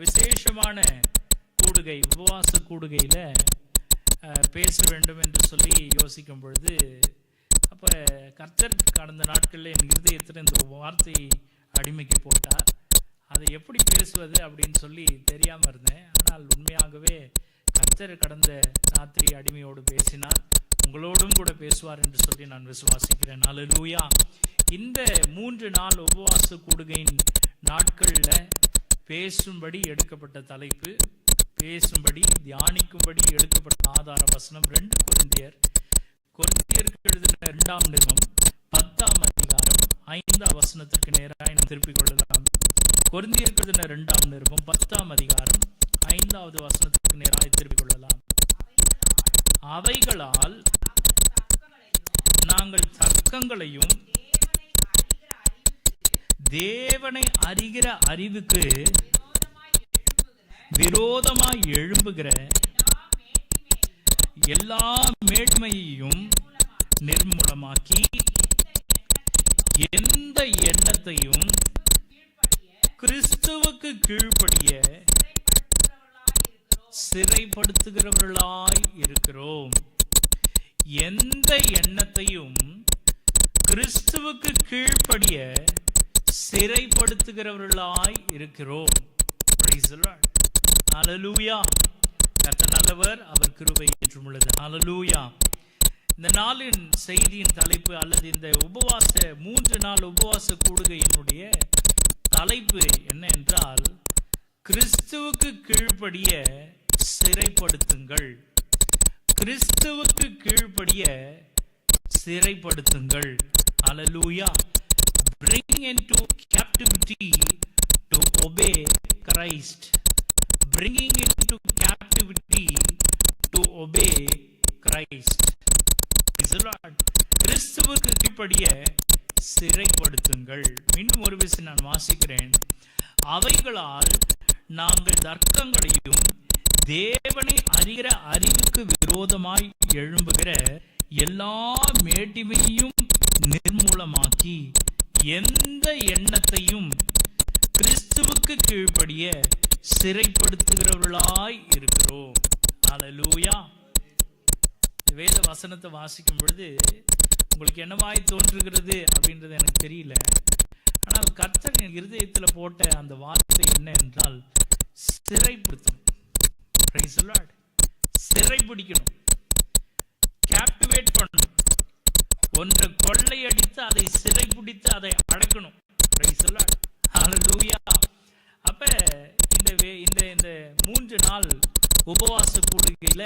விசேஷமான கூடுகை, உபவாச கூடுகையில் பேச வேண்டும் என்று சொல்லி யோசிக்கும் பொழுது, அப்போ கர்த்தர் கடந்த நாட்களில் என் இருதயத்தில் இந்த வார்த்தை அடிமைக்கு போட்டார். அதை எப்படி பேசுவது அப்படின்னு சொல்லி தெரியாமல் இருந்தேன். ஆனால் உண்மையாகவே கர்த்தர் கடந்த ராத்திரி அடிமையோடு பேசினார். உங்களோடும் கூட பேசுவார் என்று சொல்லி நான் விசுவாசிக்கிறேன். அல்லேலூயா. இந்த 3 நாள் உபவாச கூடுகையின் நாட்களில் பேசும்படி எடுக்கப்பட்ட தலைப்பு, பேசும்படி தியானிக்கும்படி எடுக்கப்பட்ட ஆதார வசனம் 2 கொரிந்தியருக்கு எழுதின 2ஆம் நிருபம் 10ஆம் அதிகாரம் 5ஆம் வசனத்திற்கு நேராக நாம் திருப்பிக் கொள்ளலாம். கொரிந்தியருக்கு எழுதின 2ஆம் நிருபம் 10ஆம் அதிகாரம் 5வது வசனத்திற்கு நேராக திருப்பிக் கொள்ளலாம். அவைகளால் நாங்கள் தர்க்கங்களையும் தேவனை அறிகிற அறிவுக்கு விரோதமாய் எழும்புகிற எல்லா மேன்மையையும் நிர்மூலமாக்கி எந்த எண்ணத்தையும் கிறிஸ்துவுக்கு கீழ்ப்படிய சிறைப்படுத்துகிறவர்களாய் இருக்கிறோம். எந்த எண்ணத்தையும் கிறிஸ்துவுக்கு கீழ்ப்படிய சிறைப்படுத்துகிறவர்களாய் இருக்கிறோம். Praise the Lord. Hallelujah. கர்த்தர் நல்லவர், அவர் கிருபை என்றும் உள்ளது. Hallelujah. இந்த நாளின் செய்தியின் தலைப்பு அல்லது இந்த 3 நாள் உபவாச கூடுகையினுடைய தலைப்பு என்ன என்றால், கிறிஸ்துவுக்கு கீழ்ப்படிய சிறைப்படுத்துங்கள். கிறிஸ்துவுக்கு கீழ்ப்படிய சிறைப்படுத்துங்கள். Hallelujah. Bring into captivity to obey Christ. Bringing into captivity to obey Christ. கிறிஸ்துவுக்கு கீழ்ப்படிய சிறைப்படுத்துங்கள். இன்னும் ஒரு விஷயம் நான் வாசிக்கிறேன். அவைகளால் நாங்கள் தர்க்கங்களையும் தேவனை அறிகிற அறிவுக்கு விரோதமாய் எழும்புகிற எல்லா மேட்டிமையும் நிர்மூலமாக்கி எந்த எண்ணத்தையும் கிறிஸ்துவுக்கு கீழ்ப்படிய சிறைப்படுத்துகிறவர்களாய் இருக்கிறோம். அல்லேலூயா. வேத வசனத்தை வாசிக்கும் பொழுது உங்களுக்கு என்னவாய் தோன்றுகிறது அப்படின்றது எனக்கு தெரியல. ஆனால் கர்த்தர் என் இருதயத்தில் போட்ட அந்த வார்த்தை என்ன என்றால், சிறைப்படுத்தணும். Praise the Lord. சிறைப்பிடிக்கணும், கேப்டிவேட் பண்ணணும். ஒன்றை கொள்ளையடித்து அதை சிறைப்பிடித்து அதை அடக்கணும். Praise the Lord. Hallelujah. அப்ப இந்த 3 நாள் உபவாச கூடுகையில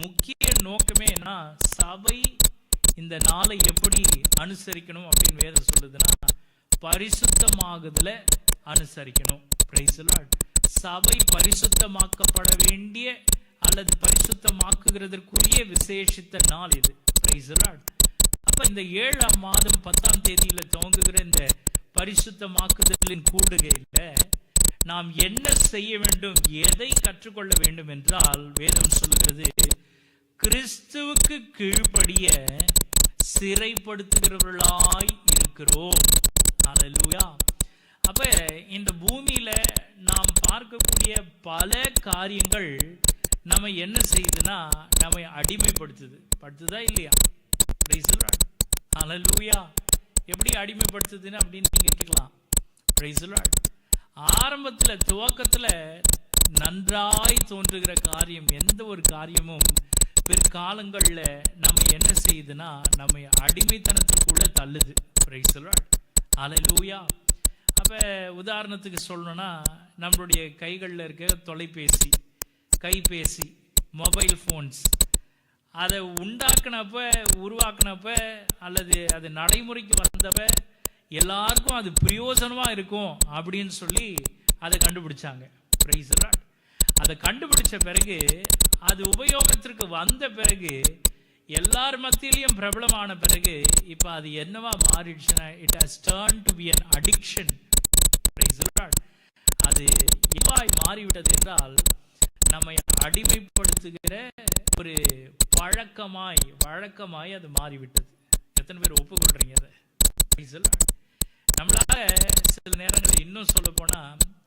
முக்கிய நோக்கமே என்ன, சபை இந்த நாளை எப்படி அனுசரிக்கணும் அப்படின்னு வேதம் சொல்லுதுன்னா, பரிசுத்தமாகுதல அனுசரிக்கணும். Praise the Lord. சபை பரிசுத்தமாக்கப்பட வேண்டிய அல்லது பரிசுத்தமாக்குகிறதற்குரிய விசேஷித்த நாள் இது. Praise the Lord. அப்ப இந்த 7ஆம் மாதம் 10ஆம் தேதியில துவங்குகிற இந்த பரிசுத்தமாக்குதலின் கூடுகையில நாம் என்ன செய்ய வேண்டும், எதை கற்றுக்கொள்ள வேண்டும் என்றால், வேதம் சொல்லுகிறது, கிறிஸ்துவுக்கு கீழ்ப்படிய சிறைப்படுத்துகிறவர்களாய் இருக்கிறோம். அல்லேலூயா. அப்ப இந்த பூமியில நாம் பார்க்கக்கூடிய பல காரியங்கள் நம்ம என்ன செய்யுதுன்னா, நம்மை அடிமைப்படுத்துதா இல்லையா? Praise the Lord. Hallelujah. எப்படி அடிமைப்படுத்துதுன்னு அப்படின்னு நீங்க கேட்கலாம். Praise the Lord. ஆரம்பத்தில் துவக்கத்தில் நன்றாய் தோன்றுகிற காரியம், எந்த ஒரு காரியமும் பிற்காலங்களில் நம்ம என்ன செய்யுதுன்னா, நம்ம அடிமைத்தனத்துக்குள்ள தள்ளுது. Praise the Lord. Hallelujah. அப்போ உதாரணத்துக்கு சொல்லணும்னா, நம்மளுடைய கைகளில் இருக்க தொலைபேசி, கைபேசி, மொபைல் ஃபோன்ஸ், அதை உருவாக்கினப்ப அல்லது அது நடைமுறைக்கு வந்தப்ப எல்லாருக்கும் அது பிரயோஜனமாக இருக்கும் அப்படின்னு சொல்லி அதை கண்டுபிடிச்சாங்க. Praise the Lord. அதை கண்டுபிடிச்ச பிறகு, அது உபயோகத்திற்கு வந்த பிறகு, எல்லார் மத்தியிலையும் பிரபலமான பிறகு, இப்போ அது என்னவா மாறிடுச்சுன்னா, it has turned to be an addiction. Praise the Lord. அது எவ்வாய் மாறிவிட்டது என்றால், நம்மை அடிமைப்படுத்துகிற ஒரு வழக்கமாய் அது மாறிவிட்டது. எத்தனை பேர் ஒப்புக்கொள்றீங்க அதை? Praise the Lord. நம்மளால சில நேரங்களில் இன்னும் சொல்ல போனா,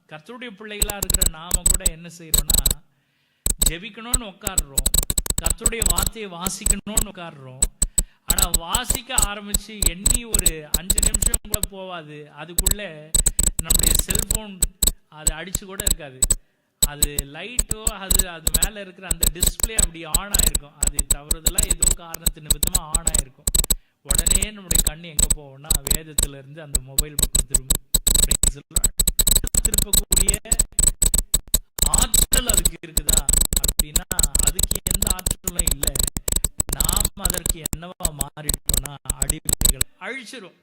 கர்த்தருடைய பிள்ளைகளா இருக்கிற நாம கூட என்ன செய்யறோம்னா, ஜெபிக்கணும்னு உட்காடுறோம், கர்த்தருடைய வார்த்தையை வாசிக்கணும்னு உட்காடுறோம். ஆனா வாசிக்க ஆரம்பிச்சு எண்ணி ஒரு 5 நிமிஷம் கூட போவாது, அதுக்குள்ள நம்முடைய செல்போன் அது அடிச்சு கூட இருக்காது, அது லைட்டோ அது மேல இருக்கிற அந்த டிஸ்பிளே அப்படி ஆன் ஆயிருக்கும், அது தவறுதெல்லாம் ஏதோ காரணத்து நிமித்தமா ஆன் ஆயிருக்கும். உடனே நம்முடைய கண்ணு எங்க போவோம்னா வேதத்துல இருந்து அந்த மொபைல் பக்கம் திரும்பும். திருப்பக்கூடிய ஆற்றல் அதுக்கு இருக்குதா அப்படின்னா அதுக்கு எந்த ஆற்றலும் இல்லை. நாம் அதற்கு என்னவா மாறிட்டோம்னா அடிமைகள், அழிச்சிரும்.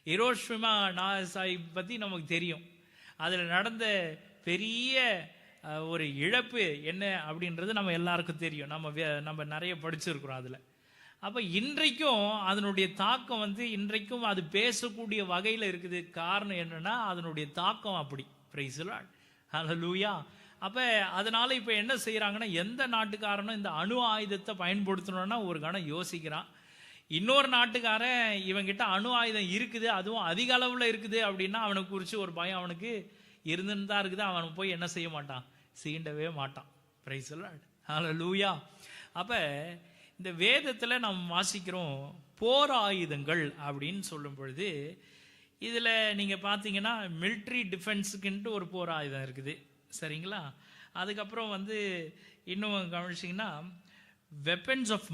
ஹிரோஷிமா நாகசாகி பத்தி நமக்கு தெரியும். அதுல நடந்த பெரிய ஒரு இழப்பு என்ன அப்படின்றது நம்ம எல்லாருக்கும் தெரியும், நம்ம நிறைய படிச்சிருக்கிறோம் அதுல. அப்ப இன்றைக்கும் அதனுடைய தாக்கம் இன்றைக்கும் அது பேசக்கூடிய வகையில இருக்குது. காரணம் என்னன்னா அதனுடைய தாக்கம் அப்படி. பிரைஸ் தி லார்ட், ஹல்லேலூயா. அப்ப அதனால இப்ப என்ன செய்யறாங்கன்னா, எந்த நாட்டுக்காரனும் இந்த அணு ஆயுதத்தை பயன்படுத்தணும்னா ஒரு கணம் யோசிக்கிறான். இன்னொரு நாட்டுக்காரன் இவங்கிட்ட அணு ஆயுதம் இருக்குது, அதுவும் அதிக அளவுல இருக்குது அப்படின்னா அவனுக்கு குறிச்சு ஒரு பயம் அவனுக்கு இருந்துன்னு தான் இருக்குது. அவன் போய் என்ன செய்ய மாட்டான், சீண்டவே மாட்டான். பிரைஸ் தி லார்ட், ஹல்லேலூயா. அப்ப இந்த வேதத்துல நாம் வாசிக்கிறோம் போர் ஆயுதங்கள் அப்படின்னு சொல்லும் பொழுது, இதுல நீங்க பாத்தீங்கன்னா மிலிட்ரி டிஃபென்ஸுக்குன்ட்டு ஒரு போர் ஆயுதம் இருக்குது, சரிங்களா? அதுக்கப்புறம் இன்னும் கவனிச்சிங்கன்னா வெப்பன்ஸ் ஆஃப்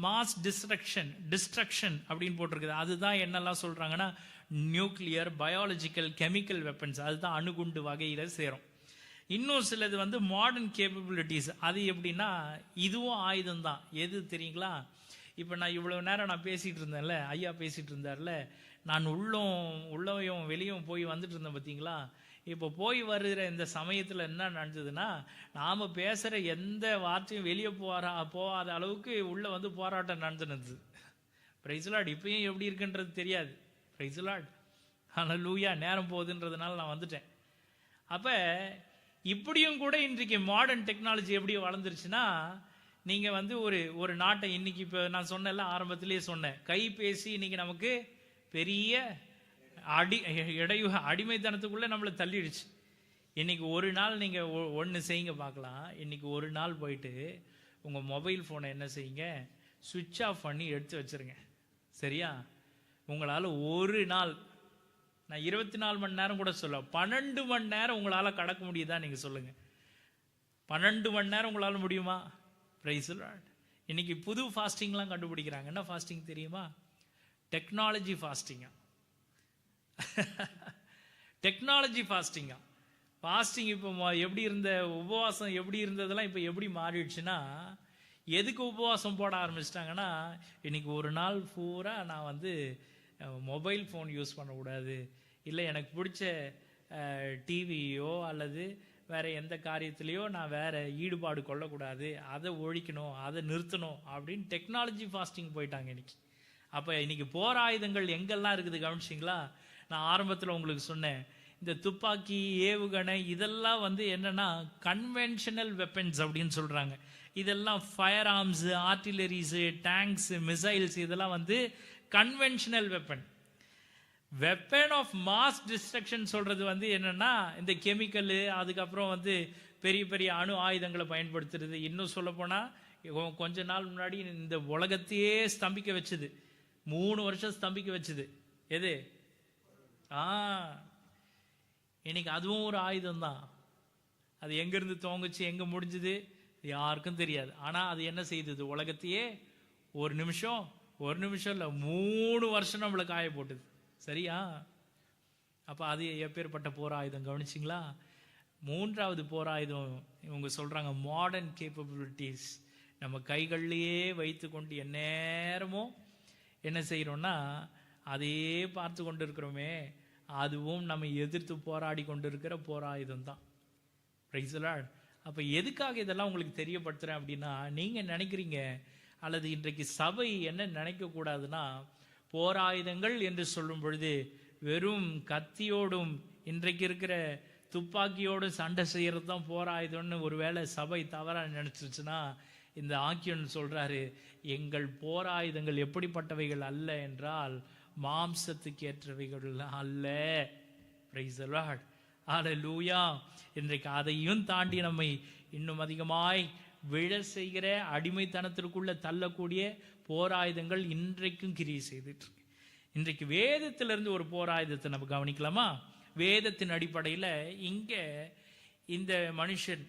மாஸ் டிஸ்ட்ரக்ஷன் அப்படின்னு போட்டிருக்குது. அதுதான் என்னெல்லாம் சொல்றாங்கன்னா நியூக்ளியர், பயாலஜிக்கல், கெமிக்கல் வெப்பன்ஸ், அதுதான் அணுகுண்டு வகையில சேரும். இன்னும் சிலது மாடர்ன் கேப்பபிலிட்டிஸ். அது எப்படின்னா இதுவும் ஆயுதம் தான். எது தெரியுங்களா? இப்போ நான் இவ்வளவு நேரம் நான் பேசிட்டு இருந்தேன்ல, ஐயா பேசிட்டு இருந்தார்ல, நான் உள்ளவையும் வெளியும் போய் வந்துட்டு இருந்தேன் பார்த்தீங்களா? இப்போ போய் வருகிற இந்த சமயத்தில் என்ன நடந்ததுன்னா, நாம் பேசுகிற எந்த வார்த்தையும் வெளியே போகாத அளவுக்கு உள்ள போராட்டம் நடந்துனது. Price the Lord. இப்பயும் எப்படி இருக்குன்றது தெரியாது. பிரைஸ் தி லார்ட், ஹல்லேலூயா. நேரம் போகுதுன்றதுனால நான் வந்துட்டேன். அப்போ இப்படியும் கூட இன்றைக்கு மாடர்ன் டெக்னாலஜி எப்படி வளர்ந்துருச்சுன்னா, நீங்கள் ஒரு நாட்டை இன்னைக்கு இப்போ நான் சொன்னேன்ல, ஆரம்பத்திலேயே சொன்னேன், கைபேசி இன்னைக்கு நமக்கு பெரிய அடிமைத்தனத்துக்குள்ளே நம்மளை தள்ளிடுச்சு. இன்னைக்கு ஒரு நாள் நீங்கள் ஒன்று செய்யுங்க பார்க்கலாம். இன்னைக்கு ஒரு நாள் போயிட்டு உங்கள் மொபைல் ஃபோனை என்ன செய்யுங்க, சுவிட்ச் ஆஃப் பண்ணி எடுத்து வச்சுருங்க, சரியா? உங்களால் ஒரு நாள், நான் 24 மணி நேரம் கூட சொல்ல, 12 மணி நேரம் உங்களால் கடக்க முடியுதா? நீங்கள் சொல்லுங்கள், 12 மணி நேரம் உங்களால் முடியுமா? Price the Lord. இன்னைக்கு புது ஃபாஸ்டிங்லாம் கண்டுபிடிக்கிறாங்க. என்ன ஃபாஸ்டிங் தெரியுமா? டெக்னாலஜி ஃபாஸ்டிங்கா. டெக்னாலஜி ஃபாஸ்டிங்கா. ஃபாஸ்டிங் இப்போ எப்படி இருந்த உபவாசம் எப்படி இருந்ததெல்லாம் இப்போ எப்படி மாறிடுச்சுன்னா, எதுக்கு உபவாசம் போட ஆரம்பிச்சிட்டாங்கன்னா, இன்னைக்கு ஒரு நாள் பூரா நான் மொபைல் ஃபோன் யூஸ் பண்ணக்கூடாது, இல்லை எனக்கு பிடிச்ச டிவியோ அல்லது வேற எந்த காரியத்திலையோ நான் வேற ஈடுபாடு கொள்ளக்கூடாது, அதை ஒழிக்கணும், அதை நிறுத்தணும் அப்படின்னு டெக்னாலஜி ஃபாஸ்டிங் போயிட்டாங்க இன்னைக்கு. அப்போ இன்னைக்கு போர் ஆயுதங்கள் எங்கெல்லாம் இருக்குது கவனிச்சிங்களா? நான் ஆரம்பத்தில் உங்களுக்கு சொன்னேன், இந்த துப்பாக்கி, ஏவுகணை இதெல்லாம் என்னன்னா கன்வென்ஷனல் வெப்பன்ஸ் அப்படின்னு சொல்றாங்க. இதெல்லாம் fire arms, artilleries, tanks, missiles, இதெல்லாம் conventional weapon. Weapon of mass destruction சொல்றது என்னன்னா இந்த கெமிக்கல், அதுக்கப்புறம் பெரிய பெரிய அணு ஆயுதங்களை பயன்படுத்துறது. இன்னும் சொல்ல போனா கொஞ்ச நாள் முன்னாடி இந்த உலகத்தையே ஸ்தம்பிக்க வச்சது, 3 வருஷம் ஸ்தம்பிக்க வச்சது எது? இன்னைக்கு அதுவும் ஒரு ஆயுதம் தான். அது எங்கிருந்து துவங்குச்சு, எங்க முடிஞ்சது யாருக்கும் தெரியாது. ஆனா அது என்ன செய்தது? உலகத்தையே ஒரு நிமிஷம் இல்ல 3 வருஷம் நம்மளை காய போட்டுது, சரியா? அப்ப அது எப்பேற்பட்ட போர் ஆயுதம் கவனிச்சிங்களா? 3வது போர் ஆயுதம் இவங்க சொல்றாங்க மாடர்ன் கேப்பபிலிட்டிஸ். நம்ம கைகள்லயே வைத்து கொண்டு எந்நேரமும் என்ன செய்யறோம்னா அதையே பார்த்து கொண்டு இருக்கிறோமே, அதுவும் நம்ம எதிர்த்து போராடி கொண்டு இருக்கிற போர் ஆயுதம் தான். Price the Lord. அப்ப எதுக்காக இதெல்லாம் உங்களுக்கு தெரியப்படுத்துறேன் அப்படின்னா, நீங்க நினைக்கிறீங்க அல்லது இன்றைக்கு சபை என்ன நினைக்க கூடாதுன்னா, போராயுதங்கள் என்று சொல்லும் பொழுது வெறும் கத்தியோடும் இன்றைக்கு இருக்கிற துப்பாக்கியோடும் சண்டை செய்யறது தான் போராயுதம்னு ஒருவேளை சபை தவறா நினைச்சிருச்சுன்னா, இந்த ஆக்கியன் சொல்றாரு, எங்கள் போராயுதங்கள் எப்படிப்பட்டவைகள் அல்ல என்றால் மாம்சத்துக்கு ஏற்றவைகள் அல்ல. பிரைஸ் தி லார்ட், ஹல்லேலூயா. இன்றைக்கு அதையும் தாண்டி நம்மை இன்னும் அதிகமாய் விழ செய்கிற அடிமைத்தனத்திற்குள்ள தள்ளக்கூடிய போராயுதங்கள் இன்றைக்கும் கிரியை செய்துட்டு இருக்கு. இன்றைக்கு வேதத்திலிருந்து ஒரு போராயுதத்தை நம்ம கவனிக்கலாமா? வேதத்தின் அடிப்படையில் இங்க இந்த மனுஷன்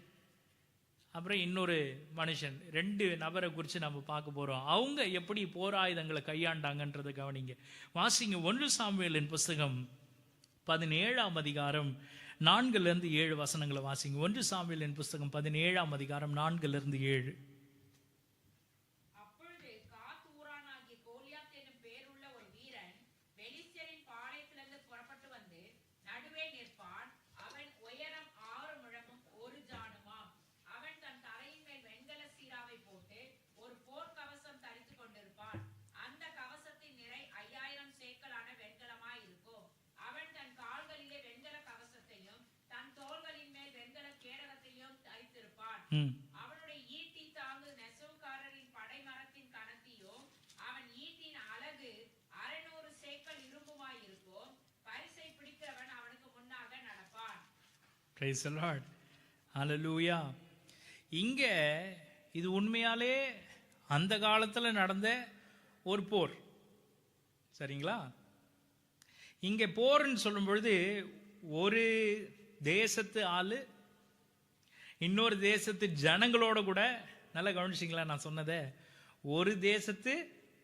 அப்புறம் இன்னொரு மனுஷன், 2 நபரை குறித்து நம்ம பார்க்க போறோம். அவங்க எப்படி போராயுதங்களை கையாண்டாங்கன்றதை கவனிங்க. வாசிங்க 1 சாமுவேலின் புஸ்தகம் 17ஆம் அதிகாரம் 4-7 வசனங்களை வாசிங்க. 1 சாமுவேலின் புஸ்தகம் 17ஆம் அதிகாரம் 4-7. அவனுடைய ஈட்டி தாங்கு நெசவுக்காரரின் படைமரத்தின் கனத்தியும் அவன் ஈட்டின் அலகு 600 சேக்கல் இரும்புமாய் இருக்கும். பரிசை பிடிக்கிறவன் அவனுக்கு முன்னாக நடப்பான். Praise the Lord. Hallelujah. இங்க இது உண்மையாலே அந்த காலத்துல நடந்த ஒரு போர், சரிங்களா? இங்க போர்ன்னு சொல்லும் பொழுது ஒரு தேசத்து ஆளு இன்னொரு தேசத்து ஜனங்களோட கூட, நல்லா கவனிச்சிங்களா நான் சொன்னதை? ஒரு தேசத்து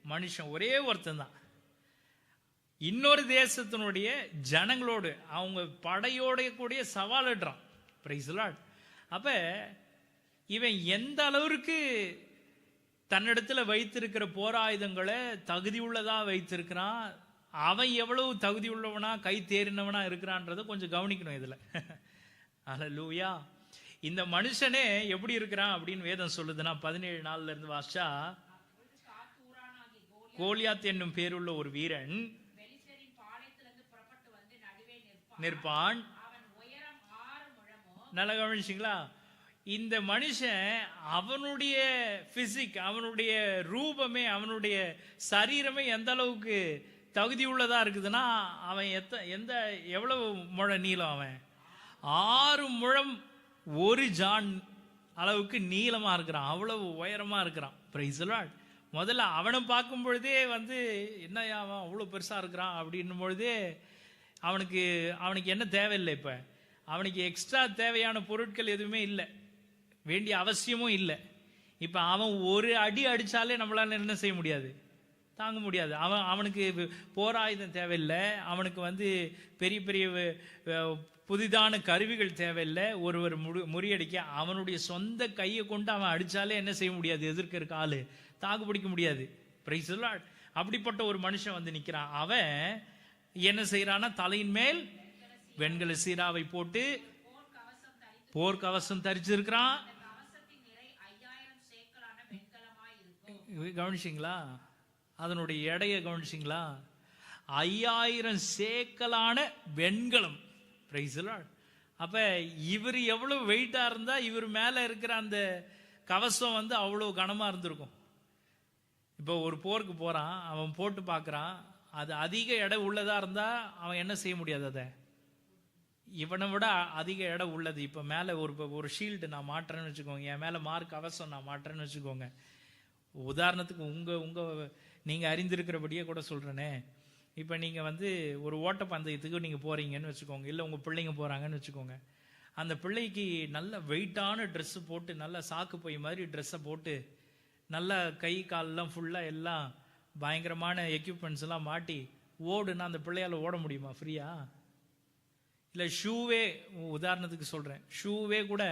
மனுஷன் ஒரே ஒருத்தன் தான் இன்னொரு தேசத்தினுடைய ஜனங்களோடு அவங்க படையோட கூடிய சவாலிடுறான். Price the Lord. அப்ப இவன் எந்த அளவிற்கு தன்னிடத்துல வைத்திருக்கிற போராயுதங்களை தகுதி உள்ளதா வைத்திருக்கிறான், அவன் எவ்வளவு தகுதி உள்ளவனா கை தேறினவனா இருக்கிறான்றதை கொஞ்சம் கவனிக்கணும் இதுல. ஹல்லேலூயா. இந்த மனுஷனே எப்படி இருக்கிறான் அப்படின்னு வேதம் சொல்லுதுன்னா 17 இருந்து வாசிச்சா, கோலியாத் என்னும் பேருள்ள ஒரு வீரன் நிற்பான். நல்லா கவனிச்சிங்களா? இந்த மனுஷன் அவனுடைய பிசிக், அவனுடைய ரூபமே, அவனுடைய சரீரமே எந்த அளவுக்கு தகுதி உள்ளதா இருக்குதுன்னா, அவன் எவ்வளவு முழ நீளம்? அவன் 6 முழம் 1 ஜான் அளவுக்கு நீளமா இருக்கிறான், அவ்வளவு உயரமா இருக்கிறான். Price the Lord. முதல்ல அவனை பார்க்கும் பொழுதே என்ன அவன் அவ்வளோ பெருசா இருக்கிறான் அப்படின்னும் பொழுதே அவனுக்கு என்ன தேவையில்லை. இப்ப அவனுக்கு எக்ஸ்ட்ரா தேவையான பொருட்கள் எதுவுமே இல்லை, வேண்டிய அவசியமும் இல்லை. இப்ப அவன் ஒரு அடி அடிச்சாலே நம்மளால என்ன செய்ய முடியாது, தாங்க முடியாது. அவனுக்கு போராயுதம் தேவையில்லை, அவனுக்கு பெரிய பெரிய புதிதான கருவிகள் தேவையில்லை. ஒருவர் முறியடிக்க அவனுடைய சொந்த கையை கொண்டு அவன் அடிச்சாலே என்ன செய்ய முடியாது, எதிர்க்க இருக்க ஆளு தாக்கு பிடிக்க முடியாது. Praise the Lord. அப்படிப்பட்ட ஒரு மனுஷன் நிக்கிறான். அவன் என்ன செய்யறான்னா, தலையின் மேல் வெண்கல சீராவை போட்டு போர்க்கவசம் தரிச்சிருக்கிறான். கவனிச்சிங்களா? அதனுடைய எடையை கவனிச்சிங்களா? 5000 சேக்கலான வெண்கலம். Price the Lord. அப்ப இவர் எவ்வளவு வெயிட்டா இருந்தா இவர் மேல இருக்கிற அந்த கவசம் அவ்வளவு கனமா இருந்திருக்கும். இப்போ ஒரு போருக்கு போறான், அவன் போட்டு பார்க்கறான், அது அதிக எடை உள்ளதா இருந்தா அவன் என்ன செய்ய முடியாது, அதை இவனை விட அதிக எடை உள்ளது. இப்போ மேலே ஒரு ஷீல்டு நான் மாட்டுறேன்னு வச்சுக்கோங்க, என் மேலே மார்க் கவசம் நான் மாட்டுறேன்னு வச்சுக்கோங்க. உதாரணத்துக்கு நீங்கள் அறிந்திருக்கிறபடியே கூட சொல்கிறேனே, இப்போ நீங்கள் ஒரு ஓட்டப்பந்தயத்துக்கு நீங்கள் போகிறீங்கன்னு வச்சுக்கோங்க, இல்லை உங்கள் பிள்ளைங்க போகிறாங்கன்னு வச்சுக்கோங்க. அந்த பிள்ளைக்கு நல்ல வெயிட்டான ட்ரெஸ்ஸு போட்டு, நல்ல சாக்கு பை மாதிரி ட்ரெஸ்ஸை போட்டு, நல்ல கை காலெலாம் ஃபுல்லாக எல்லாம் பயங்கரமான எக்யூப்மெண்ட்ஸ் எல்லாம் மாட்டி ஓடுனா அந்த பிள்ளையால் ஓட முடியுமா ஃப்ரீயா? இல்லை ஷூவே, உதாரணத்துக்கு சொல்கிறேன், ஷூவே கூட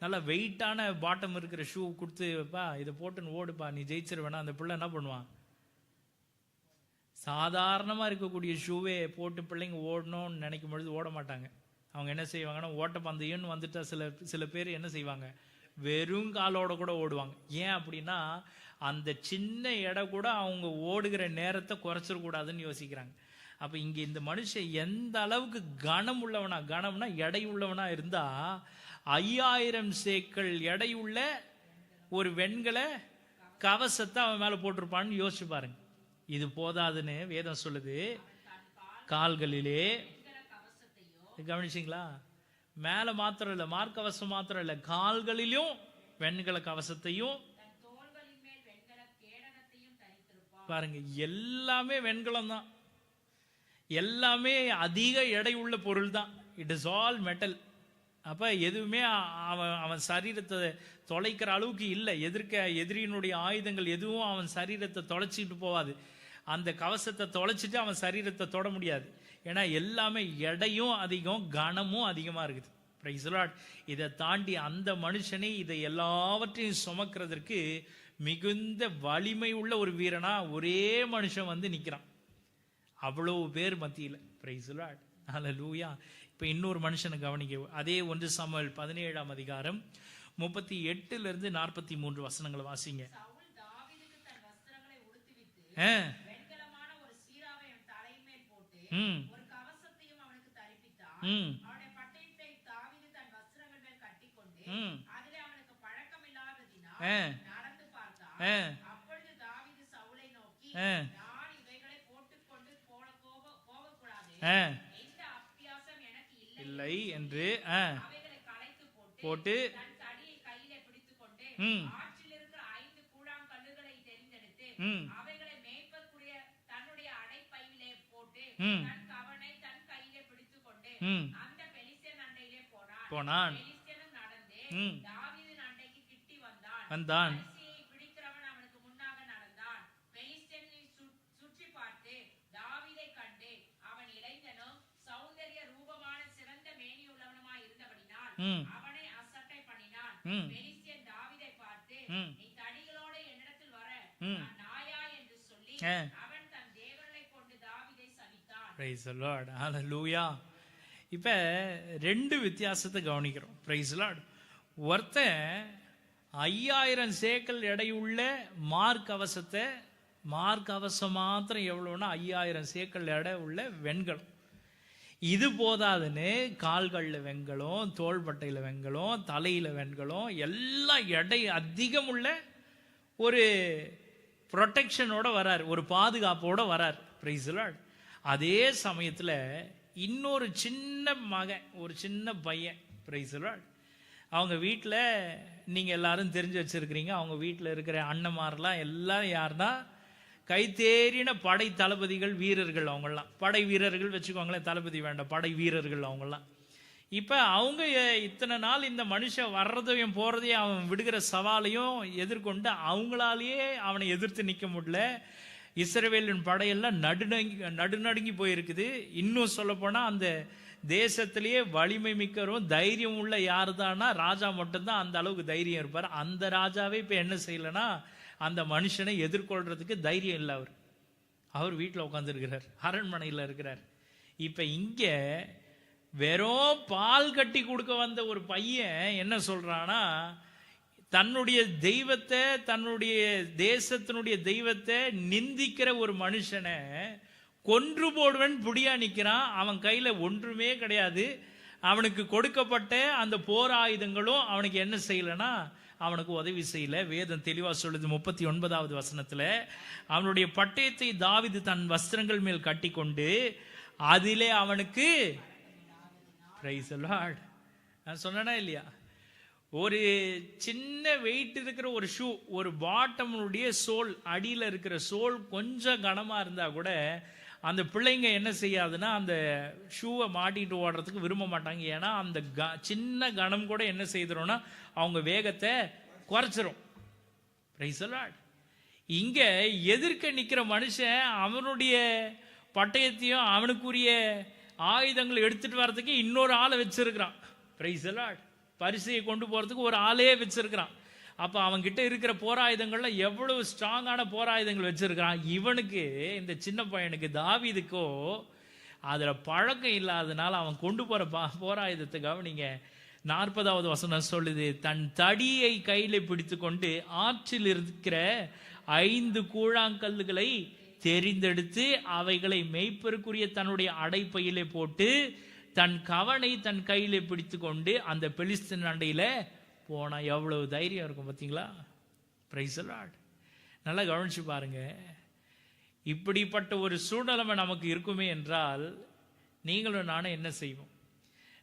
நல்லா வெயிட்டான பாட்டம் இருக்கிற ஷூ கொடுத்துப்பா இதை போட்டுன்னு ஓடுப்பா நீ ஜெயிச்சிருவேனா, அந்த பிள்ளை என்ன பண்ணுவான்? சாதாரணமாக இருக்கக்கூடிய ஷூவே போட்டு பிள்ளைங்க ஓடணும்னு நினைக்கும் பொழுது ஓட மாட்டாங்க. அவங்க என்ன செய்வாங்கன்னா, ஓட்டப்பந்தயம்னு வந்துட்டா சில பேர் என்ன செய்வாங்க, வெறும் காலோட கூட ஓடுவாங்க. ஏன் அப்படின்னா, அந்த சின்ன எடை கூட அவங்க ஓடுகிற நேரத்தை குறைச்சிடக்கூடாதுன்னு யோசிக்கிறாங்க. அப்போ இங்கே இந்த மனுஷன் எந்த அளவுக்கு கனம்னா எடை உள்ளவனா இருந்தா 5000 சேக்கல் எடையுள்ள ஒரு வெண்கல கவசத்தை அவன் மேலே போட்டிருப்பான்னு யோசிச்சு பாருங்க. இது போதாதுன்னு வேதம் சொல்லுது, கால்களிலே, கவனிச்சிங்களா, மேல மாத்திரம் இல்லை, மார்க்கவசம் மாத்திரம் இல்லை, கால்களிலும் வெண்கல கவசத்தையும் தன் தோள்களின் மேல் வெண்கல கேடகத்தையும் தரித்திருப்பான். பாருங்க, எல்லாமே வெண்கலம் தான், எல்லாமே அதிக எடை உள்ள பொருள் தான். It is all metal. அப்ப எதுவுமே அவன் சரீரத்தை தொலைக்கிற அளவுக்கு இல்லை. எதிரியினுடைய ஆயுதங்கள் எதுவும் அவன் சரீரத்தை தொலைச்சிட்டு போவாது. அந்த கவசத்தை தொலைச்சிட்டு அவன் சரீரத்தை தொட முடியாது. ஏன்னா எல்லாமே எடையும் அதிகம், கனமும் அதிகமா இருக்குது. Price the Lord. இதை தாண்டி அந்த மனுஷனை இதை எல்லாவற்றையும் சுமக்கிறதுக்கு மிகுந்த வலிமை உள்ள ஒரு வீரனா ஒரே மனுஷன் வந்து நிக்கிறான், அவ்வளவு பேர் மத்தியில். Praise the Lord. ஹல்லேலூயா. இப்ப இன்னொரு மனுஷனை கவனிக்க, அதே 1 சாமுவேல் 17ஆம் அதிகாரம் 38 - 43 வசனங்களை வாசிங்க. சவுல் தாவீதுக்கு தன் வஸ்திரங்களை உடுத்துவித்து வெண்கலமான ஒரு சீராவை அவன் தலையின் மேல் போட்டு ஒரு கவசத்தையும் அவனுக்கு தரிப்பித்தான். அவனுடைய பட்டயத்தை தாவீது தன் வஸ்திரங்கள் மேல் கட்டிக்கொண்டு அதிலே அவனுக்கு பழக்கம் இல்லாததினால் நடந்து பார்த்தான். அப்பொழுது தாவீது சவுலை நோக்கி, நான் இவைகளை போட்டுக்கொண்டு போகக்கூடாது, இந்த அபியாசம் எனக்கு இல்லை என்று அவைகளை களைத்து போட்டு தன் தடியை கையிலே பிடித்துக்கொண்டு ஆற்றில் இருக்கிற 5 கூழாங்கல்லுகளை தெரிந்தெடுத்து அவைகளை மேய்ப்பதற்குரிய தன்னுடைய அடைப்பையிலே போட்டு தன் கவனை தன் கையிலே பிடித்துக்கொண்டு அந்த பெலிஸ்தியன் அண்டையிலே போனான். பெலிஸ்தியனும் நடந்து தாவீதின் அண்டைக்கு கிட்டி வந்தான். பரிசையை பிடிக்கிறவன் அவனுக்கு முன்னாக நடந்தான். பெலிஸ்தியனை சுற்றி பார்த்து தாவீதை கண்டு அவன் இளைஞனும் சௌந்தரிய ரூபமான சிறந்த மேனியுள்ளவனுமாய் இருந்தபடினால் அவனை அசட்டை பண்ணினான். பெலிஸ்தியன் தாவீதை பார்த்து, நீ தடிகளோட என்னிடத்தில் வர நான் நாயா என்று சொல்லி அவன் தன் தேவர்களை கொண்டு தாவீதை சபித்தான். Price the Lord. ஹல்லேலூயா. இப்ப 2 வித்தியாசத்தை கவனிக்கிறோம். Price the Lord. ஒருத்தன் 5000 சேக்கல் எடையுள்ள மார்க்கவசம் மாத்திரம் எவ்வளவுன்னா 5000 சேக்கல் எடை உள்ள வெண்கலம். இது போதாதுன்னு கால்களில் வெண்கலம், தோள்பட்டையில் வெண்கலம், தலையில வெண்கலம், எல்லாம் எடை அதிகம் உள்ள ஒரு ப்ரொடெக்ஷனோட வரார், ஒரு பாதுகாப்போட வரார். Price the Lord. அதே சமயத்துல இன்னொரு சின்ன மகன், ஒரு சின்ன பையன், பிரைஸ் தி லார்ட், அவங்க வீட்டில் நீங்க எல்லாரும் தெரிஞ்சு வச்சிருக்கிறீங்க, அவங்க வீட்டில் இருக்கிற அண்ணன்மாரெல்லாம் எல்லாம் யாருன்னா கைத்தேறின படை தளபதிகள், வீரர்கள். அவங்கெல்லாம் படை வீரர்கள் வச்சுக்கோங்களேன், தளபதி வேண்டாம், படை வீரர்கள் அவங்கெல்லாம். இப்போ அவங்க இத்தனை நாள் இந்த மனுஷன் வர்றதையும் போகிறதையும் அவன் விடுகிற சவாலையும் எதிர்கொண்டு அவங்களாலேயே அவனை எதிர்த்து நிற்க முடியல. இஸ்ரவேலின் படையெல்லாம் நடுநடுங்கி போயிருக்குது. இன்னும் சொல்லப்போனால் அந்த தேசத்திலேயே வலிமை மிக்கரும் தைரியம் உள்ள யாரு தான்னா ராஜா மட்டும்தான் அந்த அளவுக்கு தைரியம் இருப்பார். அந்த ராஜாவே இப்போ என்ன செய்யலைன்னா அந்த மனுஷனை எதிர்கொள்றதுக்கு தைரியம் இல்லை. அவர் வீட்டில் உட்காந்துருக்கிறார், அரண்மனையில் இருக்கிறார். இப்போ இங்கே வெறும் பால் கட்டி கொடுக்க வந்த ஒரு பையன் என்ன சொல்றானா, தன்னுடைய தெய்வத்தை, தன்னுடைய தேசத்தினுடைய தெய்வத்தை நிந்திக்கிற ஒரு மனுஷனை கொன்று போடுவன் புடியா நிற்கிறான். அவன் கையில் ஒன்றுமே கிடையாது. அவனுக்கு கொடுக்கப்பட்ட அந்த போர் ஆயுதங்களும் அவனுக்கு என்ன செய்யலைன்னா அவனுக்கு உதவி செய்யல. வேதம் தெளிவா சொல்லுது 39வது வசனத்துல, அவனுடைய பட்டயத்தை தாவீது தன் வஸ்திரங்கள் மேல் கட்டி கொண்டு அதிலே அவனுக்கு, பிரைஸ் தி லார்ட், நான் சொன்னேனா இல்லையா, ஒரு சின்ன வெயிட் இருக்கிற ஒரு ஷூ, ஒரு பாட்டமுடைய சோல், அடியில் இருக்கிற சோல் கொஞ்சம் கனமா இருந்தா கூட அந்த பிள்ளைங்க என்ன செய்யாதுன்னா அந்த ஷூவை மாட்டிட்டு ஓடுறதுக்கு விரும்ப மாட்டாங்க. ஏன்னா அந்த சின்ன கணம் கூட என்ன செய்திரும்னா அவங்க வேகத்தை குறைச்சிரும். Price the Lord. இங்க எதிர்க்க நிக்கிற மனுஷன் அவனுடைய பட்டயத்தையும் அவனுக்குரிய ஆயுதங்களை எடுத்துட்டு வர்றதுக்கு இன்னொரு ஆளை வச்சிருக்கிறான். Price the Lord. பரிசையை கொண்டு போறதுக்கு ஒரு ஆளே வச்சிருக்கிறான். அப்ப அவன்கிட்ட இருக்கிற போராயுதங்கள்ல எவ்வளவு ஸ்ட்ராங்கான போராயுதங்கள் வச்சிருக்கிறான். இவனுக்கு, இந்த சின்ன பையனுக்கு தாவீதுக்கோ அதுல பழக்கம் இல்லாதனால அவன் கொண்டு போற போராயுதத்தை கவனிங்க. 40வது வசனம் சொல்லுது, தன் தடியை கையில பிடித்து கொண்டு ஆற்றில் இருக்கிற 5 கூழாங்கல்லுகளை தெரிந்தெடுத்து அவைகளை மேய்ப்பருக்குரிய தன்னுடைய அடைப்பையிலே போட்டு தன் கவனை தன் கையிலே பிடித்து கொண்டு அந்த பெலிஸ்தீன் அண்டையில போனா. எவ்வளவு தைரியம் இருக்கும் பார்த்தீங்களா? Price the Lord. நல்லா கவனிச்சு பாருங்க. இப்படிப்பட்ட ஒரு சூழ்நிலைமை நமக்கு இருக்குமே என்றால் நீங்களும் நானும் என்ன செய்வோம்?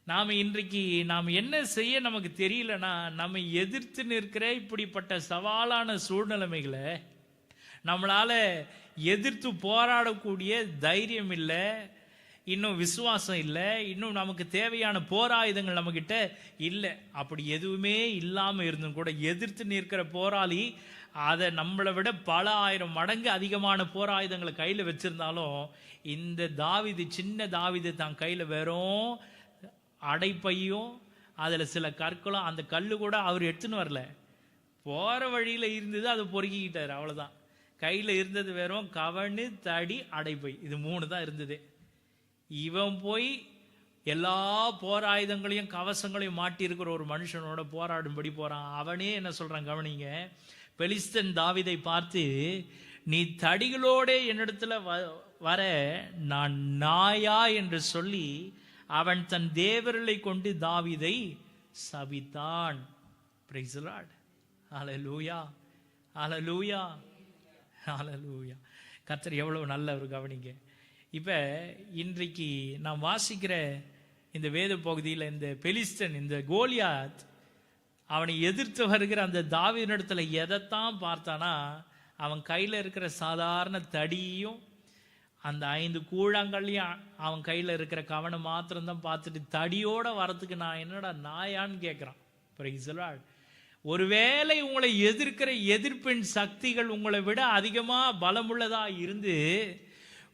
இன்றைக்கு நாம் என்ன செய்ய நமக்கு தெரியலன்னா, நம்ம எதிர்த்து நிற்கிற இப்படிப்பட்ட சவாலான சூழ்நிலைமைகளை நம்மளால எதிர்த்து போராடக்கூடிய தைரியம் இல்லை, இன்னும் விசுவாசம் இல்லை, இன்னும் நமக்கு தேவையான போராயுதங்கள் நம்மக்கிட்ட இல்லை. அப்படி எதுவுமே இல்லாமல் இருந்தும் கூட எதிர்த்து நிற்கிற போராளி அதை நம்மளை விட பல ஆயிரம் மடங்கு அதிகமான போராயுதங்களை கையில் வச்சிருந்தாலும், இந்த தாவீது, சின்ன தாவீது தான் கையில் வெறும் அடைப்பையும் அதில் சில கற்களும், அந்த கல் கூட அவர் எடுத்துன்னு வரல, போகிற வழியில் இருந்தது, அதை பொறுக்கிக்கிட்டார், அவ்வளோதான். கையில் இருந்தது வெறும் கவனு, தடி, அடைப்பை, இது 3 தான் இருந்தது. இவன் போய் எல்லா போராயுதங்களையும் கவசங்களையும் மாட்டியிருக்கிற ஒரு மனுஷனோட போராடும்படி போகிறான். அவனே என்ன சொல்கிறான் கவனிங்க. பெலிஸ்தன் தாவீதை பார்த்து, நீ தடிகளோட என்னிடத்துல வர நான் நாயா என்று சொல்லி அவன் தன் தேவர்களை கொண்டு தாவீதை சபித்தான். Price the Lord. ஹல்லேலூயா, ஹல்லேலூயா, ஹல்லேலூயா. கர்த்தர் எவ்வளவு நல்லவர் கவனிங்க. இப்போ இன்றைக்கு நாம் வாசிக்கிற இந்த வேத பகுதியில் இந்த பெலிஸ்தன், இந்த கோலியாத், அவனை எதிர்த்து வருகிற அந்த தாவீதினிடத்துல எதைத்தான் பார்த்தானா, அவன் கையில் இருக்கிற சாதாரண தடியும் அந்த 5 கூழாங்கல்லையும் அவன் கையில் இருக்கிற கவனை மாத்திரம்தான் பார்த்துட்டு, தடியோட வரத்துக்கு நான் என்னடா நாயான்னு கேட்குறான். Price the Lord. ஒருவேளை உங்களை எதிர்க்கிற எதிர்ப்பின் சக்திகள் உங்களை விட அதிகமாக பலமுள்ளதா இருந்து,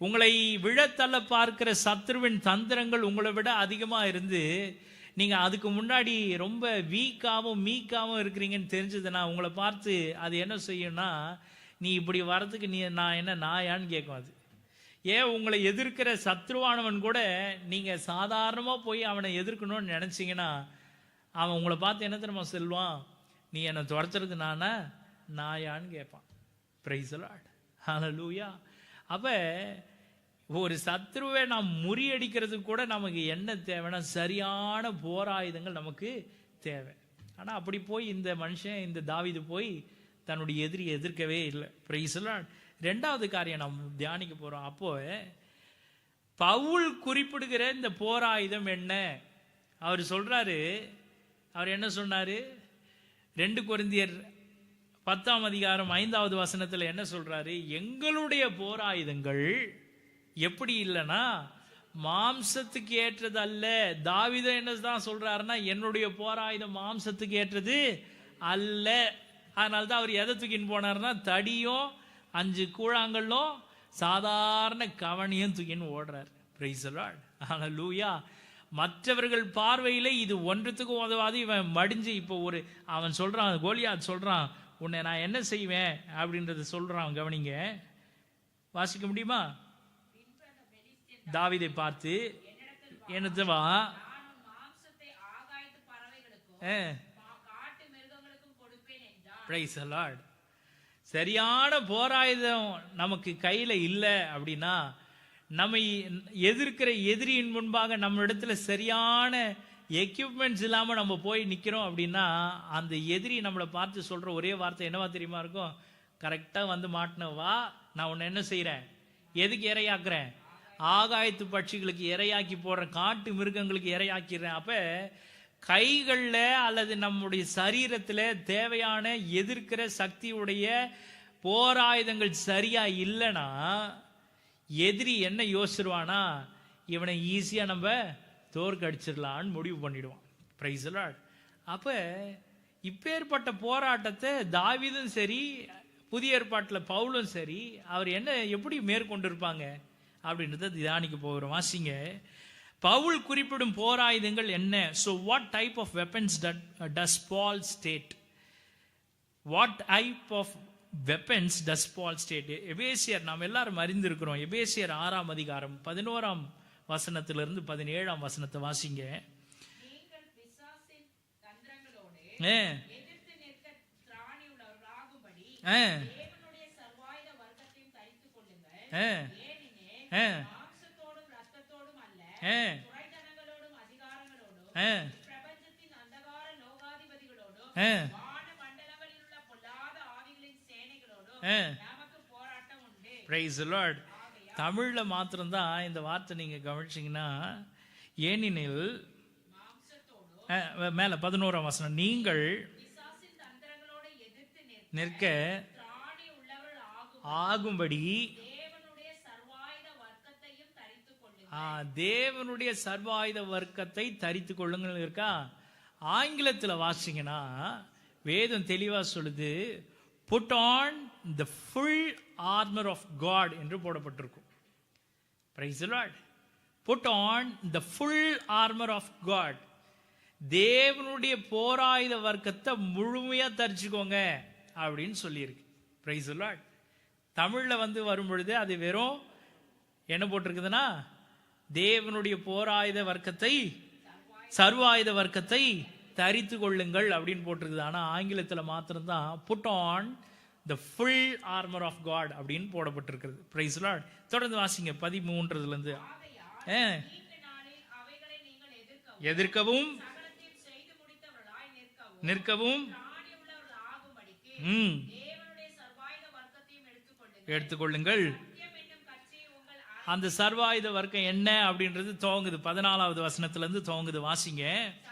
உங்களை விழத்தள்ள பார்க்கிற சத்ருவின் தந்திரங்கள் உங்களை விட அதிகமாக இருந்து, நீங்கள் அதுக்கு முன்னாடி ரொம்ப வீக்காகவும் மீக்காகவும் இருக்கிறீங்கன்னு தெரிஞ்சதுன்னா, உங்களை பார்த்து அது என்ன செய்யும்னா, நீ இப்படி வரதுக்கு நான் என்ன நாயான்னு கேட்கும். அது ஏன் உங்களை எதிர்க்கிற சத்ருவானவன் கூட நீங்கள் சாதாரணமாக போய் அவனை எதிர்க்கணும்னு நினச்சிங்கன்னா, அவன் உங்களை பார்த்து என்ன தெரியுமா சொல்லுவான், நீ என்னை துரத்துறது நானா நாயான்னு கேட்பான். Praise the Lord. ஹல்லேலூயா. அப்போ ஒரு சத்ருவை நாம் முறியடிக்கிறதுக்கு கூட நமக்கு என்ன தேவைன்னா, சரியான போராயுதங்கள் நமக்கு தேவை. ஆனால் அப்படி போய் இந்த மனுஷன், இந்த தாவீது போய் தன்னுடைய எதிரியை எதிர்க்கவே இல்லை. Price the Lord. 2வது காரியம் நாம் தியானிக்க போகிறோம். அப்போ பவுல் குறிப்பிடுகிற இந்த போராயுதம் என்ன அவர் சொல்றாரு. அவர் என்ன சொன்னாரு? 2 கொரிந்தியர் 10ஆம் அதிகாரம் 5வது வசனத்தில் என்ன சொல்றாரு? எங்களுடைய போராயுதங்கள் எப்படி இல்லைன்னா மாம்சத்துக்கு ஏற்றது அல்ல. தாவீது என்னதான் சொல்றாருன்னா, என்னுடைய போராயுதம் மாம்சத்துக்கு ஏற்றது அல்ல. அதனால தான் அவர் எதை தூக்கின்னு போனார்னா, தடியும் 5 கூழாங்கல்லும் சாதாரண கவனியும் தூக்கின்னு ஓடுறார். Price the Lord. ஹல்லேலூயா. மற்றவர்கள் பார்வையில் இது ஒன்றுத்துக்கும் உதவாது. இவன் மடிஞ்சு இப்போ அவன் சொல்றான், கோலியாத் சொல்றான், உன்னை நான் என்ன செய்வேன் அப்படின்றத சொல்றான். கவனிங்க, வாசிக்க முடியுமா? தாவீதை பார்த்து, என்னது வா, பிரைஸ் தி லார்ட். சரியான போராயுதம் நமக்கு கையில் இல்லை அப்படின்னா, நம்மை எதிர்க்கிற எதிரியின் முன்பாக நம்ம இடத்துல சரியான எக்யூப்மெண்ட்ஸ் இல்லாமல் நம்ம போய் நிற்கிறோம் அப்படின்னா, அந்த எதிரி நம்மளை பார்த்து சொல்கிற ஒரே வார்த்தை என்னவா தெரியுமா இருக்கும்? கரெக்டாக வந்து மாட்டினவா, நான் உன்னை என்ன செய்கிறேன், எதுக்கு இரையாக்குறேன்? ஆகாயத்து பட்சிகளுக்கு இரையாக்கி போடுறேன், காட்டு மிருகங்களுக்கு இரையாக்கிறேன். அப்போ கைகளில் அல்லது நம்முடைய சரீரத்தில் தேவையான எதிர்க்கிற சக்தியுடைய போராயுதங்கள் சரியா இல்லைன்னா, எதிரி என்ன யோசிச்சிருவானா, இவனை ஈஸியாக நம்ம தோற்கடிச்சிடலான்னு முடிவு பண்ணிடுவான். Price the Lord. அப்போ இப்பேற்பட்ட போராட்டத்தை தாவீதும் சரி, புதிய ஏற்பாட்டில் பவுலும் சரி, அவர் எப்படி மேற்கொண்டிருப்பாங்க அப்படின்றத தியானிக்க போகிறோம். வாசிங்க. பவுல் குறிப்பிடும் போராயுதங்கள் என்ன? So what type of weapons does Paul state? What type of weapons does Paul state? எபேசியர் நாம் எல்லாரும் அறிந்திருக்கிறோம். எபேசியர் 6ஆம் அதிகாரம் 11ஆம் வசனத்திலிருந்து 17ஆம் வசனத்தை வாசிங்க. நீங்கள் பிசாசின் தந்திரங்களோடு எதிர்த்து நிற்க திராணி உள்ளவர்களாகும்படி தேவனுடைய சர்வாயுத வர்க்கத்தையும் தரித்துக் கொள்ளுங்கள். ஏனெனில் மாம்சத்தோடும் இரத்தத்தோடும் அல்ல, துரைத்தனங்களோடும் அதிகாரங்களோடும் பிரபஞ்சத்தின் அந்தகார லோகாதிபதிகளோடும் வான மண்டலங்களில் உள்ள பொல்லாத ஆவிகளின் சேனைகளோடும் நமக்கு போராட்டம் உண்டு. Price the Lord. தமிழ்ல மாத்திரம்தான் இந்த வார்த்தை நீங்க கவனிச்சீங்கன்னா, ஏனெனில் மேல 11ஆம் வசனம், நீங்கள் பிசாசின் தந்திரங்களோடு எதிர்த்து நிற்க திராணி உள்ளவர்கள் ஆகும்படி தேவனுடைய சர்வாயுத வர்க்கத்தையும் தரித்துக் கொள்ளுங்கள். தேவனுடைய சர்வாயுத வர்க்கத்தை தரித்து கொள்ளுங்கள் இருக்கா. ஆங்கிலத்துல வாசிங்கன்னா வேதம் தெளிவா சொல்லுது, put on the full armour of God என்று போடப்பட்டிருக்கும். Praise the Lord. Put on the full armour of God. தேவனுடைய போராயுத வர்க்கத்தை முழுமையா தரிச்சுக்கோங்க அப்படின்னு சொல்லியிருக்கு. Praise the Lord. தமிழ்ல வரும் பொழுது அது வெறும் என்ன போட்டிருக்குதுன்னா, தேவனுடைய போராயுத வர்க்கத்தை சர்வாயுத வர்க்கத்தை தரித்து கொள்ளுங்கள் அப்படின்னு போட்டிருக்குது. ஆனா ஆங்கிலத்துல மாத்திரம்தான் put on the full armour of God அப்படின்னு போடப்பட்டிருக்கிறது. Praise the Lord. தொடர்ந்து வாசிங்க 13 இருந்து. தீங்கு நாளில் அவைகளை நீங்கள் எதிர்க்கவும் சகலத்தையும் செய்து முடித்தவர்களாய் நிற்கவும் திராணி உள்ளவர்கள் ஆகும்படிக்கு தேவனுடைய சர்வாயுத வர்க்கத்தையும் எடுத்துக்கொள்ளுங்கள். சத்தியம் என்னும் கச்சை உங்கள் அந்த சர்வாயுத வர்க்கம் என்ன அப்படின்றது துவங்குது. 14வது வசனத்துல இருந்து துவங்குது. வாசிங்க.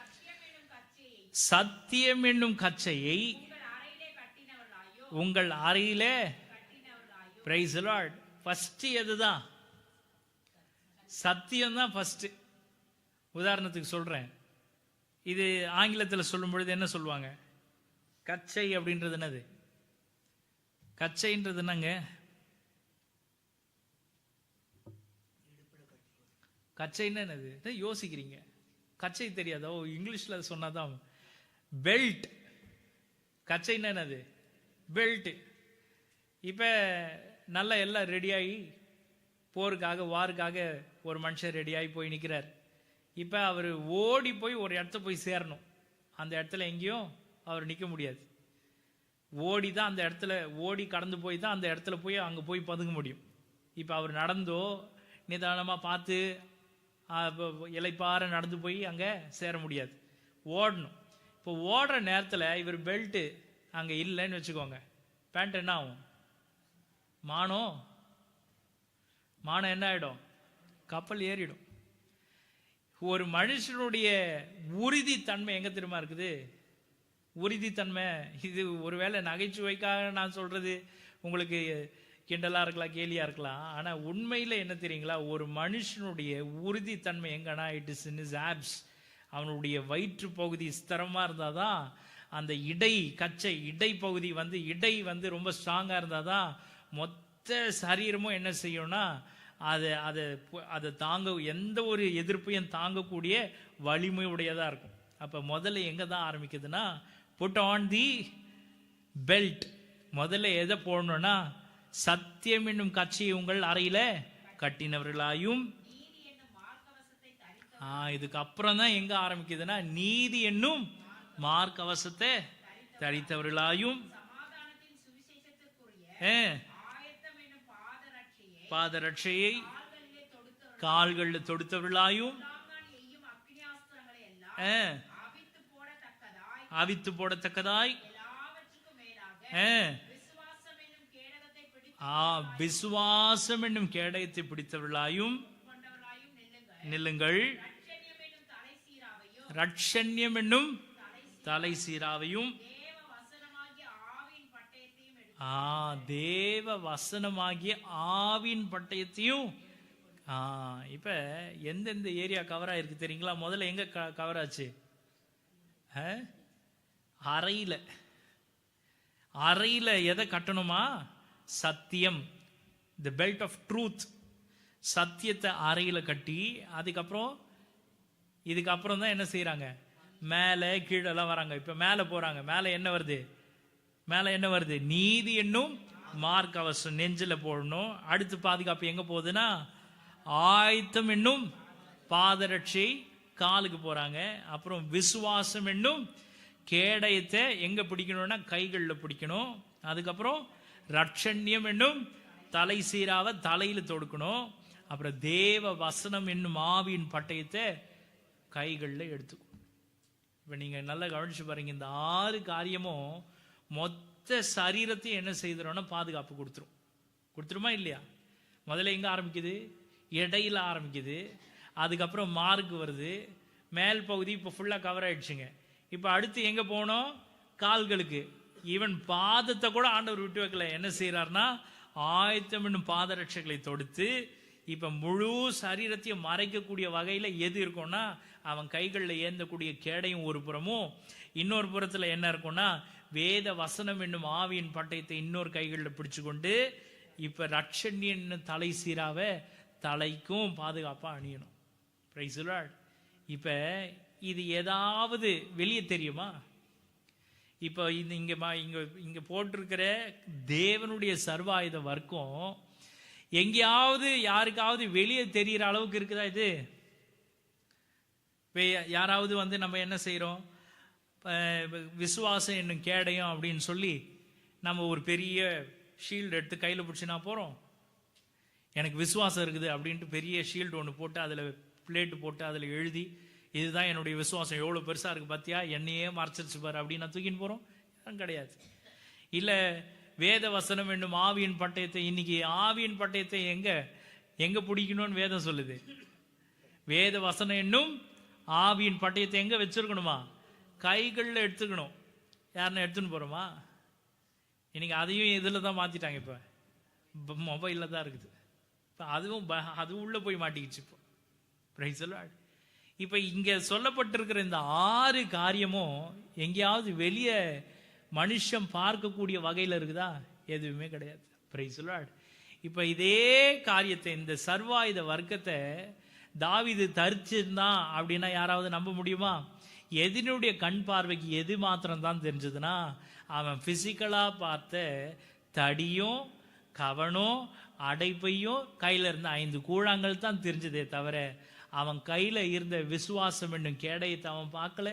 சத்தியம் என்னும் கச்சையை சத்தியம் என்னும் கச்சையை உங்கள் அறையிலே உங்கள் அறையிலே பிரைஸ் தி லார்ட். ஃபர்ஸ்ட் எதுதான்? சத்தியம் தான் ஃபர்ஸ்ட். உதாரணத்துக்கு சொல்றேன், இது ஆங்கிலத்தில் சொல்லும் பொழுது என்ன சொல்லுவாங்க? கச்சை அப்படின்றது என்னது? கச்சைன்றது என்னங்க? கச்சைன்னு என்னது? யோசிக்கிறீங்க. கச்சை தெரியாதோ? இங்கிலீஷ்ல சொன்னாதான். பெல்ட். கச்சைன்னு என்னது? பெல்ட். இப்ப நல்லா எல்லாம் ரெடியாகி போருக்காக வாருக்காக ஒரு மனுஷன் ரெடியாகி போய் நிற்கிறார். இப்போ அவர் ஓடி போய் ஒரு இடத்த போய் சேரணும். அந்த இடத்துல எங்கேயும் அவர் நிற்க முடியாது. ஓடி தான் அந்த இடத்துல ஓடி கடந்து போய் தான் அந்த இடத்துல போய் அங்கே போய் பதுங்க முடியும். இப்போ அவர் நடந்தோ நிதானமாக பார்த்து இலைப்பார நடந்து போய் அங்கே சேர முடியாது. ஓடணும். இப்போ ஓடுற நேரத்தில் இவர் பெல்ட்டு அங்கே இல்லைன்னு வச்சுக்கோங்க, பேண்ட் என்ன ஆகும்? மானம் என்ன ஆகிடும்? கப்பல் ஏறிடும். ஒரு மனுஷனுடைய உறுதித்தன்மை எங்கே தெரியுமா இருக்குது? உறுதித்தன்மை. இது ஒருவேளை நகைச்சுவைக்காக நான் சொல்றது உங்களுக்கு கிண்டலா இருக்கலாம், கேலியா இருக்கலாம். ஆனா உண்மையில என்ன தெரியுங்களா? ஒரு மனுஷனுடைய உறுதித்தன்மை எங்கன்னா it is in his apps. அவனுடைய வயிற்று பகுதி ஸ்திரமா இருந்தாதான், அந்த கச்சை இடை பகுதி இடை ரொம்ப ஸ்ட்ராங்கா இருந்தாதான் மொத்த சரீரமும் என்ன செய்யும்னா அதை தாங்க, எந்த ஒரு எதிர்ப்பையும் தாங்கக்கூடிய வலிமை உடையதா இருக்கும். அப்ப முதல்ல எங்க தான் ஆரம்பிக்குதுன்னா, புட் ஆன் தி பெல்ட். முதல்ல எதை போடணும்னா, சத்தியம் என்னும் கச்சையை உங்கள் அறையில கட்டினவர்களாயும். இதுக்கு அப்புறம் தான் எங்க ஆரம்பிக்குதுன்னா, நீதி என்னும் மார்க்கவசத்தை தரித்தவர்களாயும் பாதரட்சையை கால்களில் தொடுத்தவர்களாயும் அவித்து போடத்தக்கதாய் விசுவாசம் என்னும் கேடயத்தை பிடித்தவர்களாயும் நில்லுங்கள். ரட்சண்யம் என்னும் தலை சீராவையும் தேவ வசனமாகிய ஆவின் பட்டயத்தையும். இப்ப எந்தெந்த ஏரியா கவர் ஆயிருக்கு தெரியுங்களா? முதல்ல எங்க கவர் ஆச்சு? அறையில எதை கட்டணுமா? சத்தியம், தி பெல்ட் ஆஃப் ட்ரூத். சத்தியத்தை அறையில கட்டி, இதுக்கப்புறம் தான் என்ன செய்யறாங்க? மேலே கீழெல்லாம் வராங்க. இப்ப மேல போறாங்க. மேல என்ன வருது? நீதி என்னும் மார்க்கவசம் நெஞ்சில போடணும். அடுத்து பாதுகாப்பு எங்க போகுதுன்னா, ஆயத்தம் என்னும் பாதரட்சை காலுக்கு போறாங்க. அப்புறம் விசுவாசம் என்னும் கேடயத்தை எங்க பிடிக்கணும்னா கைகளில் பிடிக்கணும். அதுக்கப்புறம் ரட்சண்யம் என்னும் தலை சீராவை தலையில தொடுக்கணும். அப்புறம் தேவ வசனம் என்னும் ஆவியின் பட்டயத்தை கைகளில் எடுத்துக்கணும். இப்ப நீங்க நல்லா கவனிச்சு பாருங்க, இந்த 6 காரியமும் மொத்த சரீரத்தையும் என்ன செய்துறோம்னா பாதுகாப்பு கொடுத்துருமா இல்லையா? முதல்ல எங்க ஆரம்பிக்குது? இடையில ஆரம்பிக்குது. அதுக்கப்புறம் மார்க்கு வருது. மேல் பகுதி இப்போ ஃபுல்லாக கவர் ஆயிடுச்சுங்க. இப்போ அடுத்து எங்கே போனோம்? கால்களுக்கு. ஈவன் பாதத்தை கூட ஆண்டவர் விட்டு வைக்கல. என்ன செய்கிறார்னா, ஆயத்தம் என்னும் பாதரட்சைகளை தொடுத்து இப்போ முழு சரீரத்தையும் மறைக்கக்கூடிய வகையில் எது இருக்கும்னா, அவன் கைகளில் ஏந்தக்கூடிய கேடையும் ஒரு புறமும், இன்னொரு புறத்தில் என்ன இருக்கும்னா வேத வசனம் என்னும் ஆவியின் பட்டயத்தை இன்னொரு கைகளில் பிடிச்சு கொண்டு இப்போ ரட்சண்யன் தலை சீராவை தலைக்கும் பாதுகாப்பாக அணியணும். Price the Lord. இப்போ இது ஏதாவது வெளியே தெரியுமா? இப்போ இந்த இங்கே போட்டிருக்கிற தேவனுடைய சர்வாயுத வர்க்கம் எங்கேயாவது யாருக்காவது வெளியே தெரிகிற அளவுக்கு இருக்குதா? இது யாராவது வந்து நம்ம என்ன செய்கிறோம், விசுவாசம் என்னும் கேடயம் அப்படின்னு சொல்லி நம்ம ஒரு பெரிய ஷீல்டு எடுத்து கையில் பிடிச்சினா போகிறோம். எனக்கு விசுவாசம் இருக்குது அப்படின்ட்டு பெரிய ஷீல்டு ஒன்று போட்டு அதில் பிளேட்டு போட்டு அதில் எழுதி இதுதான் என்னுடைய விசுவாசம், எவ்வளோ பெருசாக இருக்குது பார்த்தியா, என்னையே மறைச்சிருச்சு பாரு அப்படின்னு நான் தூக்கின்னு போகிறோம்? கிடையாது. இல்லை வேத வசனம் என்னும் ஆவியின் பட்டயத்தை, இன்னைக்கு ஆவியின் பட்டயத்தை எங்கே பிடிக்கணும்னு வேதம் சொல்லுது. வேத வசனம் என்னும் ஆவியின் பட்டயத்தை எங்கே வச்சிருக்கணுமா? கைகளில் எடுத்துக்கணும். யாருன்னா எடுத்துன்னு போகிறோமா? இன்னைக்கு அதையும் இதில் தான் மாற்றிட்டாங்க. இப்போ மொபைலில் தான் இருக்குது. இப்போ அது உள்ளே போய் மாட்டிக்கிச்சு. இப்போ பிரைஸ் தி லார்ட். இப்போ இங்கே சொல்லப்பட்டிருக்கிற இந்த 6 காரியமும் எங்கேயாவது வெளியே மனுஷன் பார்க்கக்கூடிய வகையில் இருக்குதா? எதுவுமே கிடையாது. Price the Lord. இப்போ இதே காரியத்தை, இந்த சர்வாயுத வர்க்கத்தை தாவீது தரிச்சிருந்தான் அப்படின்னா யாராவது நம்ப முடியுமா? எதினுடைய கண் பார்வைக்கு எது மாத்திரம்தான் தெரிஞ்சதுன்னா, அவன் பிசிக்கலாக பார்த்த தடியும் கவனும் அடைப்பையும் கையில் இருந்த 5 கூழாங்கல் தான் தெரிஞ்சதே தவிர, அவன் கையில் இருந்த விசுவாசம் என்னும் கேடயத்தை அவன் பார்க்கல.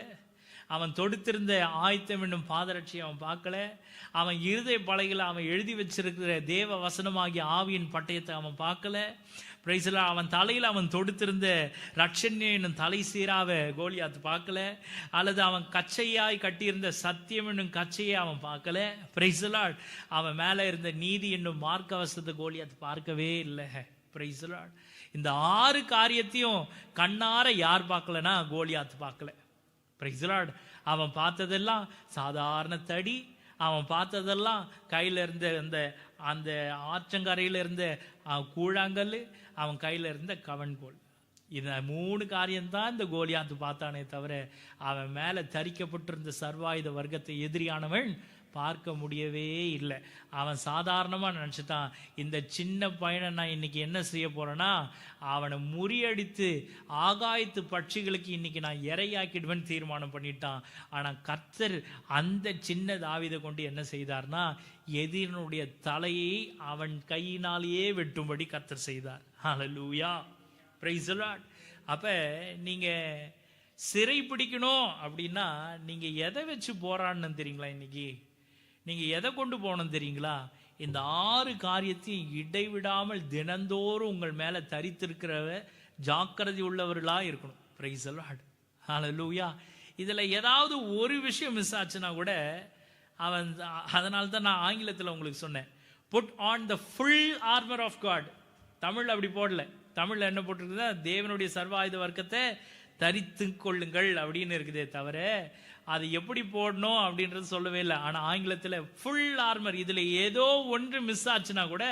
அவன் தொடுத்திருந்த ஆயத்தம் என்னும் பாதரட்சியை அவன் பார்க்கல. அவன் இருதய பலகையில் அவன் எழுதி வச்சிருக்கிற தேவ வசனமாகிய ஆவியின் பட்டயத்தை அவன் பார்க்கல. Price the Lord. அவன் தலையில் அவன் தொடுத்திருந்த ரட்சண்யம் என்னும் தலை சீராவை கோலியாத் பார்க்கல. அல்லது அவன் கச்சையாய் கட்டியிருந்த சத்தியம் என்னும் கச்சையை அவன் பார்க்கல. Price the Lord. அவன் மேலே இருந்த நீதி என்னும் மார்க்கவசத்தை கோலியாத் பார்க்கவே இல்லை. Price the Lord. இந்த 6 காரியத்தையும் கண்ணார யார் பார்க்கலனா கோலியாத் பார்க்கல. Price the Lord. அவன் பார்த்ததெல்லாம் சாதாரண தடி. அவன் பார்த்ததெல்லாம் கையில் இருந்த அந்த ஆற்றங்கரையில் இருந்த கூழாங்கல், அவன் கையில் இருந்த கவன்கோல். இந்த 3 காரியம்தான் இந்த கோலியாத்து பார்த்தானே தவிர, அவன் மேலே தரிக்கப்பட்டிருந்த சர்வாயுத வர்க்கத்தை எதிரியானவன் பார்க்க முடியவே இல்லை. அவன் சாதாரணமாக நினச்சிட்டான், இந்த சின்ன பையனை நான் இன்னைக்கு என்ன செய்ய போறேன்னா, அவனை முறியடித்து ஆகாயத்து பட்சிகளுக்கு இன்னைக்கு நான் இரையாக்கிடுவேன்னு தீர்மானம் பண்ணிட்டான். ஆனால் கர்த்தர் அந்த சின்ன தாவீதை கொண்டு என்ன செய்தார்னா, எதிரனுடைய தலையை அவன் கையினாலேயே வெட்டும்படி கர்த்தர் செய்தார். ஹல்லேலூயா, பிரைஸ் தி லார்ட். அப்போ நீங்கள் சிறை பிடிக்கணும் அப்படின்னா நீங்கள் எதை வச்சு போராடணும் தெரியுங்களா? இன்னைக்கு நீங்கள் எதை கொண்டு போகணும் தெரியுங்களா? இந்த 6 காரியத்தையும் இடைவிடாமல் தினந்தோறும் உங்கள் மேலே தரித்திருக்கிற ஜாக்கிரதை உள்ளவர்களாக இருக்கணும். பிரைஸ் தி லார்ட், ஹல்லேலூயா. இதில் ஏதாவது ஒரு விஷயம் மிஸ் ஆச்சுன்னா கூட அவன், அதனால தான் நான் ஆங்கிலத்தில் உங்களுக்கு சொன்னேன், put on the full armour of God. Tamil அப்படி போடல. தமிழில் என்ன போட்டிருக்குதா, தேவனுடைய சர்வாயுத வர்க்கத்தை தரித்து கொள்ளுங்கள் அப்படின்னு இருக்குதே தவிர, அது எப்படி போடணும் அப்படின்றது சொல்லவே இல்லை. ஆனால் ஆங்கிலத்தில் ஃபுல் ஆர்மர். இதில் ஏதோ ஒன்று மிஸ் ஆச்சுன்னா கூட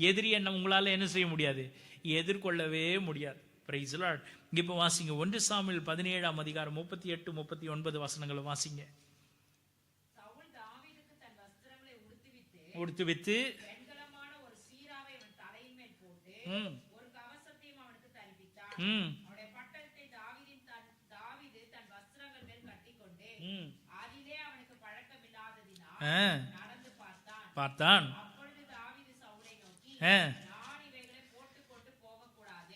எதிரி என்ன உங்களால் என்ன செய்ய முடியாது, எதிர்கொள்ளவே முடியாது. Praise the Lord. இப்போ வாசிங்க 1 சாமுவேல் 17ஆம் அதிகாரம் 38, 39 வசனங்களை வாசிங்க. சவுல் தாவீதுக்கு தன் வஸ்திரங்களை உடுத்துவித்து வெண்கலமான ஒரு சீராவை அவன் தலையின் மேல் போட்டு ஒரு கவசத்தையும் அவனுக்கு தரிப்பித்தான். அவனுடைய பட்டயத்தை தாவீது தன் வஸ்திரங்கள் மேல் கட்டிக்கொண்டு அதிலே அவனுக்கு பழக்கமில்லாததினால் நடந்து பார்த்தான். அப்பொழுது தாவீது சவுலை நோக்கி, நான் இவைகளை போட்டுக்கொண்டு போகக்கூடாது,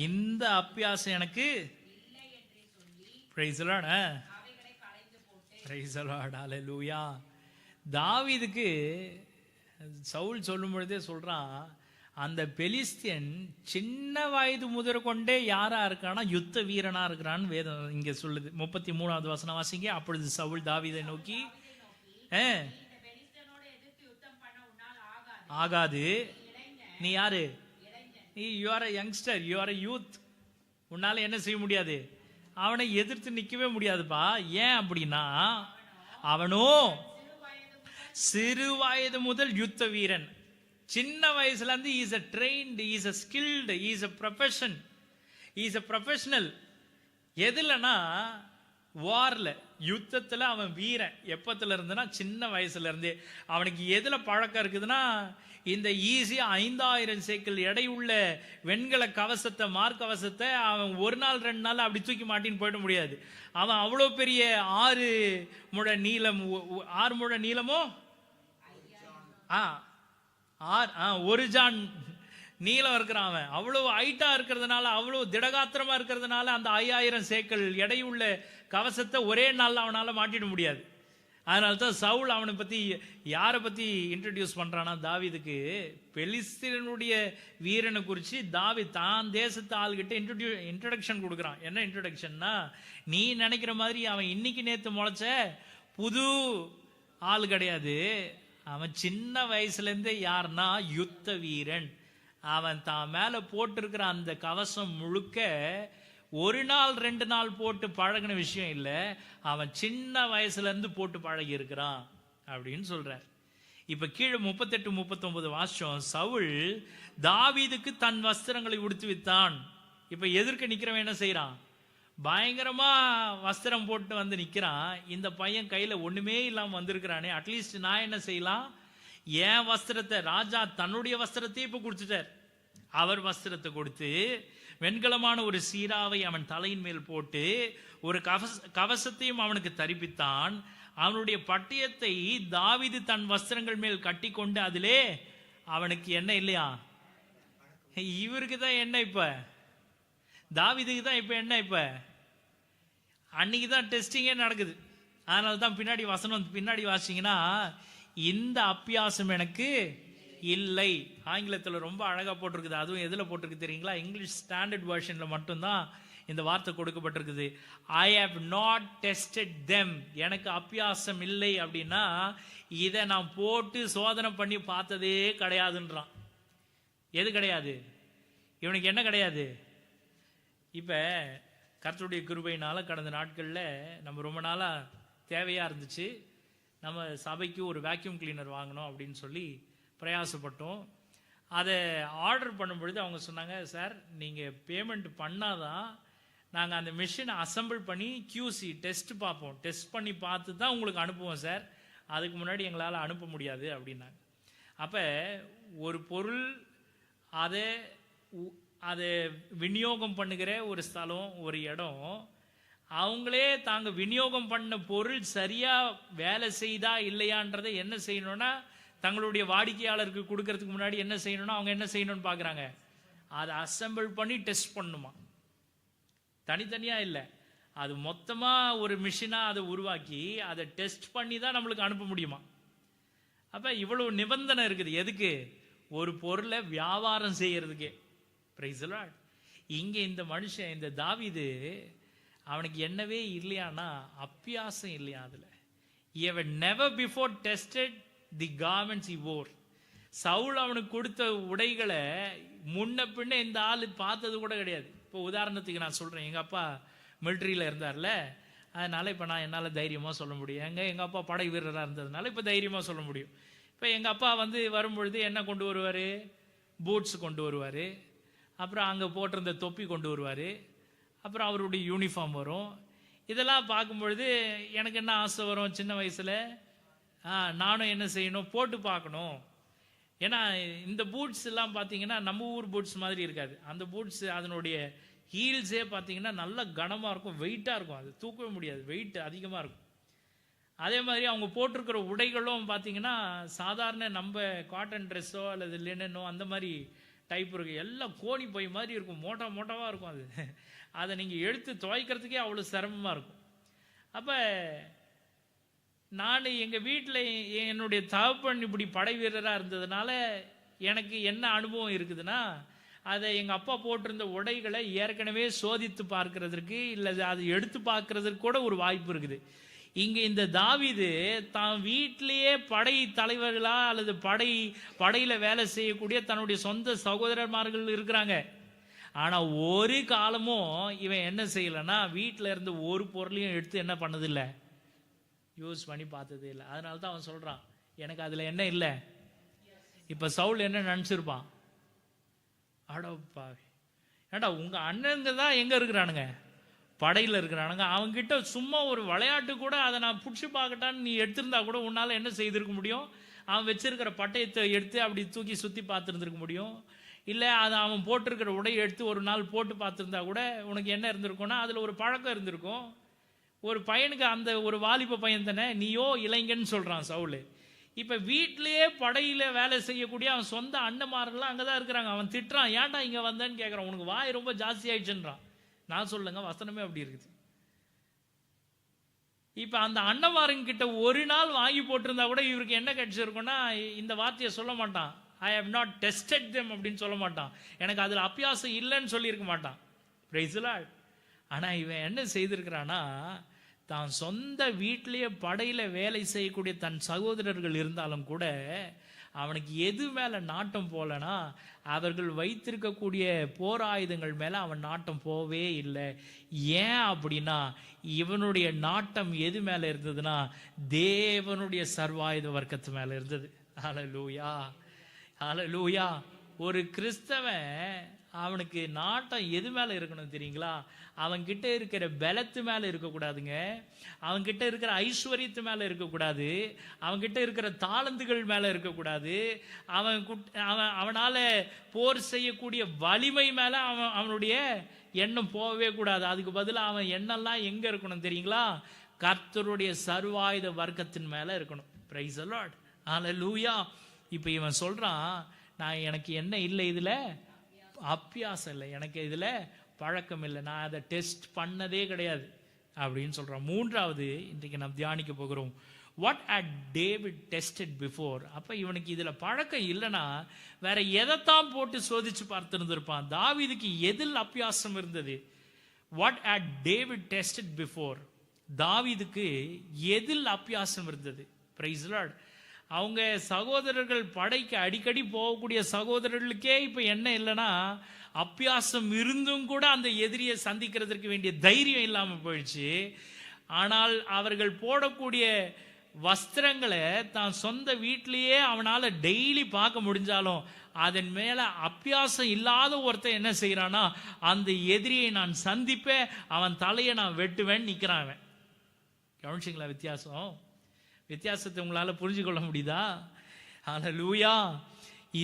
இந்த அப்பியாசம் எனக்கு இல்லை என்று சொல்லி பிரைஸ் தி லார்ட், அவைகளை களைந்து போட்டு. பிரைஸ் தி லார்ட், ஹல்லேலூயா. தாவீதுக்கு சவுல் சொல்லும் பொழுதே சொல்றான், அந்த பெலிஸ்தியன் சின்ன வயது முதற்கொண்டே யாரா இருக்கானா, யுத்த வீரனா இருக்கிறான்னு வேதம் இங்க சொல்லுது. 33வது வசனம் வாசிங்க. அப்பொழுது சவுல் தாவீதை நோக்கி, ஆகாது, நீ யாரு? You are a youngster, you are a youth. உன்னால என்ன செய்ய முடியாது, அவனை எதிர்த்து நிற்கவே முடியாதுப்பா. ஏன் அப்படின்னா அவனோ சிறு வயது முதல் யுத்த வீரன். சின்ன வயசுல இருந்து is a trained, is a skilled, is a profession, is a professional. எதுலனா வார்ல, யுத்தத்துல அவன் வீரன். எப்பத்துல இருந்துன்னா சின்ன வயசுல இருந்தே. அவனுக்கு எதுல பழக்கம் இருக்குதுன்னா, இந்த ஈஸியா 5000 சேக்கல் எடையுள்ள வெண்கல கவசத்தை, மார்க்கவசத்தை அவன் ஒரு நாள் 2 நாள் அப்படி தூக்கி மாட்டின்னு போயிட முடியாது. அவன் அவ்வளோ பெரிய 6 முழ நீளம், 6 முழ நீளமோ, 1 ஜான் நீளம் இருக்கிறான். அவன் அவ்வளவு ஹைட்டா இருக்கிறதுனால, அவ்வளவு திடகாத்திரமா இருக்கிறதுனால அந்த 5000 சேக்கல் எடையுள்ள கவசத்தை ஒரே நாள்ல அவனால மாட்டிட முடியாது. அதனால தான் சவுல் அவனை பத்தி, யாரை பத்தி இன்ட்ரடியூஸ் பண்றானா தாவீதுக்கு, பெலிஸ்தீனுடைய வீரனை குறிச்சு தாவீது தான் தேசத்து ஆள்கிட்ட இன்ட்ரடக்ஷன் கொடுக்குறான். என்ன இன்ட்ரடக்ஷன்னா, நீ நினைக்கிற மாதிரி அவன் இன்னைக்கு நேத்து முளைச்ச புது ஆள் கிடையாது. அவன் சின்ன வயசுல இருந்தே யாருன்னா யுத்த வீரன். அவன் தான் மேல போட்டிருக்கிற அந்த கவசம் முழுக்க 1 நாள் 2 நாள் போட்டு பழகின விஷயம் இல்லை, அவன் சின்ன வயசுல இருந்து போட்டு பழகி இருக்கிறான் அப்படின்னு சொல்றார். இப்ப கீழே 38, 39 வாசம், சவுல் தாவீதுக்கு தன் வஸ்திரங்களை உடுத்து வித்தான். இப்ப எதிர்க்க நிக்கிறவன் என்ன செய்யறான், பயங்கரமா வஸ்திரம் போட்டு வந்து நிக்கிறான். இந்த பையன் கையில ஒண்ணுமே இல்லாம வந்திருக்கிறானே, அட்லீஸ்ட் நான் என்ன செய்யலாம், என் வஸ்திரத்தை, ராஜா தன்னுடைய வஸ்திரத்தையே இப்ப கொடுத்துட்டார். அவர் வஸ்திரத்தை கொடுத்து வெண்கலமான ஒரு சீராவை அவன் தலையின் மேல் போட்டு ஒரு கவசத்தையும் அவனுக்கு தரிப்பித்தான். அவனுடைய பட்டயத்தை தாவீது தன் வஸ்திரங்கள் மேல் கட்டி கொண்டு, அதிலே அவனுக்கு என்ன இல்லையா, இவருக்கு தான் என்ன, இப்ப தாவீதுக்கு தான் இப்ப என்ன, இப்ப அன்னைக்கு தான் டெஸ்டிங்கே நடக்குது. அதனால தான் பின்னாடி வசனம் பின்னாடி வாசிங்கன்னா, இந்த அப்பியாசம் எனக்கு இல்லை. ஆங்கிலத்தில் ரொம்ப அழகா போட்டிருக்குது. அதுவும் எதுல போட்டிருக்கு தெரியுங்களா, இங்கிலீஷ் ஸ்டாண்டர்ட் வெர்ஷன்ல மட்டும்தான் இந்த வார்த்தை கொடுக்கப்பட்டிருக்குது. I have not tested them, எனக்கு அப்பியாசம் இல்லை அப்படின்னா இதை நான் போட்டு சோதனை பண்ணி பார்த்ததே கிடையாதுன்றான். எது கிடையாது, இவனுக்கு என்ன கிடையாது. இப்ப கர்த்தருடைய கிருபையினால கடந்த நாட்கள்ல நம்ம ரொம்ப நாளா தேவையா இருந்துச்சு, நம்ம சபைக்கு ஒரு வேக்யூம் கிளீனர் வாங்கணும் அப்படின்னு சொல்லி பிரயாசப்பட்டோம். அதை ஆர்டர் பண்ணும்பொழுது அவங்க சொன்னாங்க, சார் நீங்கள் பேமெண்ட் பண்ணாதான் நாங்கள் அந்த மிஷினை அசம்பிள் பண்ணி QC டெஸ்ட் பார்ப்போம், டெஸ்ட் பண்ணி பார்த்து தான் உங்களுக்கு அனுப்புவோம் சார், அதுக்கு முன்னாடி எங்களால் அனுப்ப முடியாது அப்படின்னாங்க. அப்போ ஒரு பொருள் அதை விநியோகம் பண்ணுகிற ஒரு ஸ்தலம், ஒரு இடம், அவங்களே தாங்க விநியோகம் பண்ண பொருள் சரியா வேலை செய்தா இல்லையான்றதை என்ன செய்யணும்னா, தங்களுடைய வாடிக்கையாளருக்கு கொடுக்கறதுக்கு முன்னாடி என்ன செய்யணும்னா அவங்க என்ன செய்யணும்னு பார்க்குறாங்க, அதை அசம்பிள் பண்ணி டெஸ்ட் பண்ணுமா. தனித்தனியா இல்லை, அது மொத்தமாக ஒரு மிஷினாக அதை உருவாக்கி அதை டெஸ்ட் பண்ணி தான் நம்மளுக்கு அனுப்ப முடியுமா. அப்போ இவ்வளவு நிபந்தனை இருக்குது. எதுக்கு, ஒரு பொருளை வியாபாரம் செய்யறதுக்கே. Price the Lord. இங்கே இந்த மனுஷன், இந்த தாவீது, அவனுக்கு என்னவே இல்லையானா அப்பியாசம் இல்லையா. அதில் he had never before tested the garments he wore. Saul அவனுக்கு கொடுத்த உடைகளை முன்ன பின்ன இந்த ஆள் பார்த்தது கூட கிடையாது. இப்போ உதாரணத்துக்கு நான் சொல்றேன், எங்க அப்பா மிலிட்ரியில இருந்தார்ல, அதனால இப்போ நான் என்னால் தைரியமாக சொல்ல முடியும். எங்கள் அப்பா படை வீரராக இருந்ததுனால இப்போ தைரியமாக சொல்ல முடியும். இப்போ எங்கள் அப்பா வந்து வரும்பொழுது என்ன கொண்டு வருவார், பூட்ஸ் கொண்டு வருவார், அப்புறம் அங்கே போட்டிருந்த தொப்பி கொண்டு வருவார், அப்புறம் அவருடைய யூனிஃபார்ம் வரும். இதெல்லாம் பார்க்கும்பொழுது எனக்கு என்ன ஆசை வரும், சின்ன வயசில் நானும் என்ன செய்யணும், போட்டு பார்க்கணும். ஏன்னா இந்த பூட்ஸ் எல்லாம் பார்த்தீங்கன்னா நம்ம ஊர் பூட்ஸ் மாதிரி இருக்காது. அந்த பூட்ஸ் அதனுடைய ஹீல்ஸே பார்த்தீங்கன்னா நல்ல கனமாக இருக்கும், வெயிட்டாக இருக்கும், அது தூக்கவே முடியாது, வெயிட் அதிகமாக இருக்கும். அதே மாதிரி அவங்க போட்டிருக்கிற உடைகளும் பார்த்தீங்கன்னா சாதாரண நம்ம காட்டன் ட்ரெஸ்ஸோ அல்லது லினனோ அந்த மாதிரி டைப் இருக்கு, எல்லாம் கோணி பை மாதிரி இருக்கும், மோட்டாவாக இருக்கும். அதை நீங்கள் எடுத்து துவைக்கிறதுக்கே அவ்வளோ சிரமமாக இருக்கும். அப்போ நான் எங்கள் வீட்டில் என்னுடைய தகப்பன் இப்படி படை வீரராக இருந்ததுனால எனக்கு என்ன அனுபவம் இருக்குதுன்னா, அதை எங்கள் அப்பா போட்டிருந்த உடைகளை ஏற்கனவே சோதித்து பார்க்கறதுக்கு இல்லை அதை எடுத்து பார்க்கறதுக்கு கூட ஒரு வாய்ப்பு இருக்குது. இங்கே இந்த தாவீது தான் வீட்டிலேயே படை தலைவர்களா அல்லது படையில் வேலை செய்யக்கூடிய தன்னுடைய சொந்த சகோதரர்மார்கள் இருக்கிறாங்க. ஆனால் ஒரு காலமும் இவன் என்ன செய்யலைன்னா வீட்டில் இருந்து ஒரு பொருளையும் எடுத்து என்ன பண்ணதில்லை, யூஸ் பண்ணி பார்த்தது இல்லை. அதனால தான் அவன் சொல்கிறான், எனக்கு அதில் என்ன இல்லை. இப்போ சவுல் என்ன நினச்சிருப்பான், அடப்பா ஏண்டா உங்கள் அண்ணங்க தான் எங்கே இருக்கிறானுங்க, படையில் இருக்கிறானுங்க, அவங்ககிட்ட சும்மா ஒரு விளையாட்டு கூட அதை நான் பிடிச்சி பார்க்கட்டான்னு நீ எடுத்திருந்தா கூட உன்னால் என்ன செய்திருக்க முடியும், அவன் வச்சிருக்கிற பட்டயத்தை எடுத்து அப்படி தூக்கி சுற்றி பார்த்துருந்துருக்க முடியும். இல்லை அதை அவன் போட்டிருக்கிற உடையை எடுத்து ஒரு நாள் போட்டு பார்த்துருந்தா கூட உனக்கு என்ன இருந்திருக்கும்னா அதில் ஒரு பழக்கம் இருந்திருக்கும். ஒரு பையனுக்கு, அந்த ஒரு வாலிப பையன் தானே, நீயோ இளைஞன்னு சொல்கிறான் சவுல். இப்போ வீட்டிலேயே படையில் வேலை செய்யக்கூடிய அவன் சொந்த அண்ணன்மாரெல்லாம் அங்கே தான் இருக்கிறாங்க. அவன் திட்டுறான், ஏன்டா இங்கே வந்தேன்னு கேட்குறான், உனக்கு வாய் ரொம்ப ஜாஸ்தி ஆயிடுச்சுன்றான். நான் சொல்லுங்க, வசனமே அப்படி இருக்குது. இப்போ அந்த அண்ணன்மாருங்கிட்ட ஒரு நாள் வாங்கி போட்டிருந்தா கூட இவருக்கு என்ன கிடைச்சிருக்குன்னா இந்த வார்த்தையை சொல்ல மாட்டான், I have not tested them அப்படின்னு சொல்ல மாட்டான், எனக்கு அதில் அபியாசம் இல்லைன்னு சொல்லியிருக்க மாட்டான். Praise the Lord. ஆனால் இவன் என்ன செய்திருக்கிறான்னா, தான் சொந்த வீட்டிலேயே படையில் வேலை செய்யக்கூடிய தன் சகோதரர்கள் இருந்தாலும் கூட அவனுக்கு எது மேலே நாட்டம் போலனா அவர்கள் வைத்திருக்கக்கூடிய போர் ஆயுதங்கள் மேலே அவன் நாட்டம் போவே இல்லை. ஏன் அப்படின்னா இவனுடைய நாட்டம் எது மேலே இருந்ததுன்னா தேவனுடைய சர்வாயுத வர்க்கத்து மேலே இருந்தது. ஹல்லேலூயா, ஹல்லேலூயா. ஒரு கிறிஸ்தவன் அவனுக்கு நாட்டம் எது மேலே இருக்கணும் தெரியுங்களா, அவன்கிட்ட இருக்கிற பலத்து மேலே இருக்கக்கூடாதுங்க, அவன்கிட்ட இருக்கிற ஐஸ்வர்யத்து மேலே இருக்கக்கூடாது, அவன்கிட்ட இருக்கிற தாளந்துகள் மேலே இருக்கக்கூடாது, அவனால் போர் செய்யக்கூடிய வலிமை மேலே அவனுடைய எண்ணம் போகவே கூடாது. அதுக்கு பதிலாக அவன் எண்ணெல்லாம் எங்கே இருக்கணும் தெரியுங்களா, கர்த்தருடைய சர்வாயுத வர்க்கத்தின் மேலே இருக்கணும். பிரைஸ் தி லார்ட், ஹல்லேலூயா. இப்போ இவன் சொல்கிறான், நான் எனக்கு என்ன இல்லை, இதில் அபியாசம் இல்லை, எனக்கு இதில் பழக்கம் இல்லை, நான் அதை டெஸ்ட் பண்ணதே கிடையாது அப்படின்னு சொல்கிறான். மூன்றாவது இன்றைக்கு நாம் தியானிக்க போகிறோம், what had David tested before. அப்போ இவனுக்கு இதில் பழக்கம் இல்லைன்னா வேற எதைத்தான் போட்டு சோதிச்சு பார்த்துருந்துருப்பான். தாவீதுக்கு எதில் அபியாசம் இருந்தது, what had David tested before. தாவீதுக்கு எதில் அபியாசம் இருந்தது. Price the Lord. அவங்க சகோதரர்கள் படைக்கு அடிக்கடி போகக்கூடிய சகோதரர்களுக்கே இப்போ என்ன இல்லைன்னா அபியாசம் இருந்தும் கூட அந்த எதிரியை சந்திக்கிறதுக்கு வேண்டிய தைரியம் இல்லாமல் போயிடுச்சு. ஆனால் அவர்கள் போடக்கூடிய வஸ்திரங்களை தான் சொந்த வீட்டிலேயே அவனால் டெய்லி பார்க்க முடிஞ்சாலும் அதன் மேலே அபியாசம் இல்லாத ஒருத்தன் என்ன செய்கிறான்னா அந்த எதிரியை நான் சந்திப்பேன், அவன் தலையை நான் வெட்டுவேன் நிற்கிறான். அவன் கவனிச்சிங்களா வித்தியாசத்தை உங்களால் புரிஞ்சு கொள்ள முடியுதா? ஹல்லேலூயா.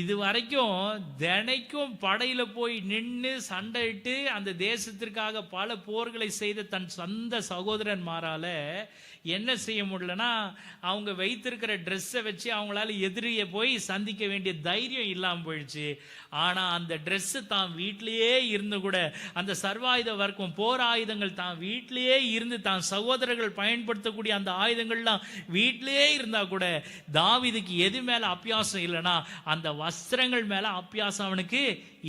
இது வரைக்கும் தினைக்கும் படையில் போய் நின்று சண்டையிட்டு அந்த தேசத்திற்காக பல போர்களை செய்த தன் சொந்த சகோதரன்மாரால என்ன செய்ய முடியலன்னா அவங்க வைத்திருக்கிற ட்ரெஸ்ஸை வச்சு அவங்களால எதிரியை போய் சந்திக்க வேண்டிய தைரியம் இல்லாமல் போயிடுச்சு. ஆனால் அந்த ட்ரெஸ்ஸு தான் வீட்டிலேயே இருந்து கூட அந்த சர்வாயுத வர்க்கம் போர் ஆயுதங்கள் தான் வீட்டிலேயே இருந்து தான் சகோதரர்கள் பயன்படுத்தக்கூடிய அந்த ஆயுதங்கள்லாம் வீட்டிலேயே இருந்தால் கூட தாவீதுக்கு எது மேலே அபியாசம் இல்லைன்னா அந்த வஸ்திரங்கள் மேலே அபியாசம் அவனுக்கு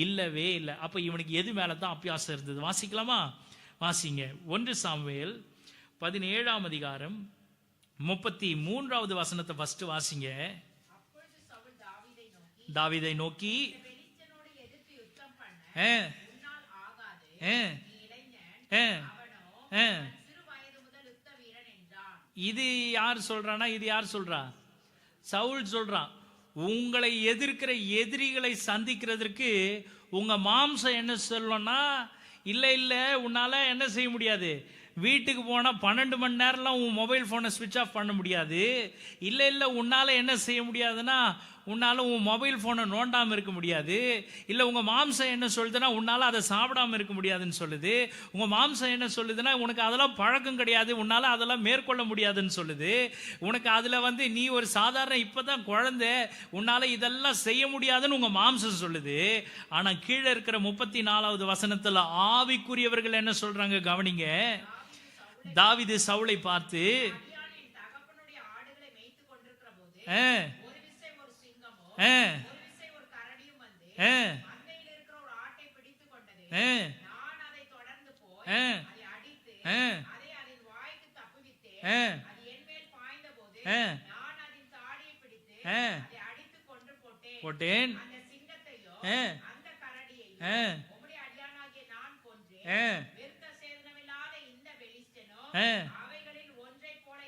இல்லவே இல்லை. அப்போ இவனுக்கு எது மேலே தான் அபியாசம் இருந்தது? வாசிக்கலாமா? வாசிங்க. 1 சாமுவேல் 17ஆம் அதிகாரம் 33வது வசனத்தை ஃபர்ஸ்ட் வாசிங்க. தாவீதை நோக்கி இது யார் சொல்றானா? இது யார் சொல்றா? சவுல் சொல்றான். உங்களை எதிர்க்கிற எதிரிகளை சந்திக்கிறதுக்கு உங்க மாம்சம் என்ன சொல்லணும்னா, இல்லை இல்லை உன்னால என்ன செய்ய முடியாது, வீட்டுக்கு போனால் 12 மணி நேரம்லாம் உன் மொபைல் ஃபோனை ஸ்விட்ச் ஆஃப் பண்ண முடியாது. இல்லை இல்லை உன்னால் என்ன செய்ய முடியாதுன்னா உன்னால் உன் மொபைல் ஃபோனை நோண்டாமல் இருக்க முடியாது. இல்லை உங்கள் மாம்சம் என்ன சொல்லுதுன்னா உன்னால் அதை சாப்பிடாமல் இருக்க முடியாதுன்னு சொல்லுது. உங்கள் மாம்சம் என்ன சொல்லுதுன்னா உனக்கு அதெல்லாம் பழக்கம் கிடையாது, உன்னால் அதெல்லாம் மேற்கொள்ள முடியாதுன்னு சொல்லுது. உனக்கு அதில் நீ ஒரு சாதாரண இப்போ தான் குழந்தை, உன்னால் இதெல்லாம் செய்ய முடியாதுன்னு உங்கள் மாம்சம் சொல்லுது. ஆனால் கீழே இருக்கிற 34வது வசனத்தில் ஆவிக்குரியவர்கள் என்ன சொல்கிறாங்க கவனிங்க. தாவீது சவுலை பார்த்து போட்டேன் விருத்த சேதனமில்லாத இந்த பெலிஸ்தனோ அவைகளில் ஒன்றைப் போல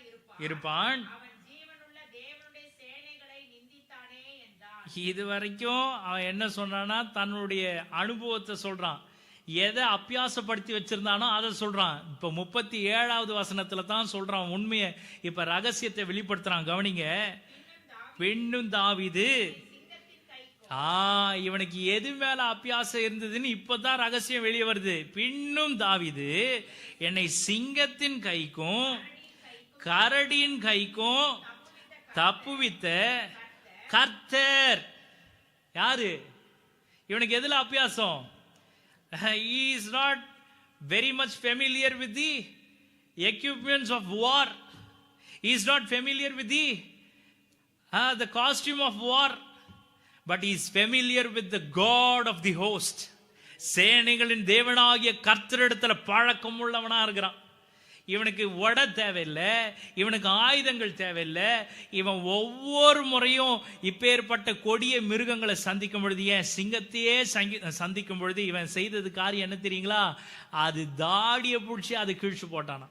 இருப்பான். அவன் ஜீவனுள்ள தேவனுடைய சேனைகளை நிந்தித்தானே என்றான். இது வரைக்கும் அவன் என்ன சொன்னான்னா தன்னுடைய அனுபவத்தை சொல்றான். எதை அபியாசப்படுத்தி வச்சிருந்தானோ அதை சொல்றான். இப்ப 37வது வசனத்துல தான் சொல்றான் உண்மையை. இப்ப ரகசியத்தை வெளிப்படுத்துறான். கவனிங்க. பெண்ணும் தாவீது இவனுக்கு எது மேல அபியாசம் இருந்ததுன்னு இப்பதான் ரகசியம் வெளியே வருது. பின்னும் தாவீது என்னை சிங்கத்தின் கைக்கும் கரடியின் கைக்கும் தப்புவித்த கர்த்தர் யாரு? இவனுக்கு எதுல அபியாசம்? He is not very much familiar with the equipments of war. He is not familiar with the costume of war. But he is familiar with the God of the host. சேனைகளின் தேவனாகிய கர்த்தரிடத்துல பழக்கம் உள்ளவனா இருக்கிறான். இவனுக்கு வட தேவையில்லை, இவனுக்கு ஆயுதங்கள் தேவையில்லை. இவன் ஒவ்வொரு முறையும் இப்பேற்பட்ட கொடிய மிருகங்களை சந்திக்கும் பொழுது, ஏன் சிங்கத்தையே சந்திக்கும் பொழுது இவன் செய்தது காரியம் என்ன தெரியுங்களா? அது தாடியை பிடிச்சி அது கிழிச்சு போட்டானா.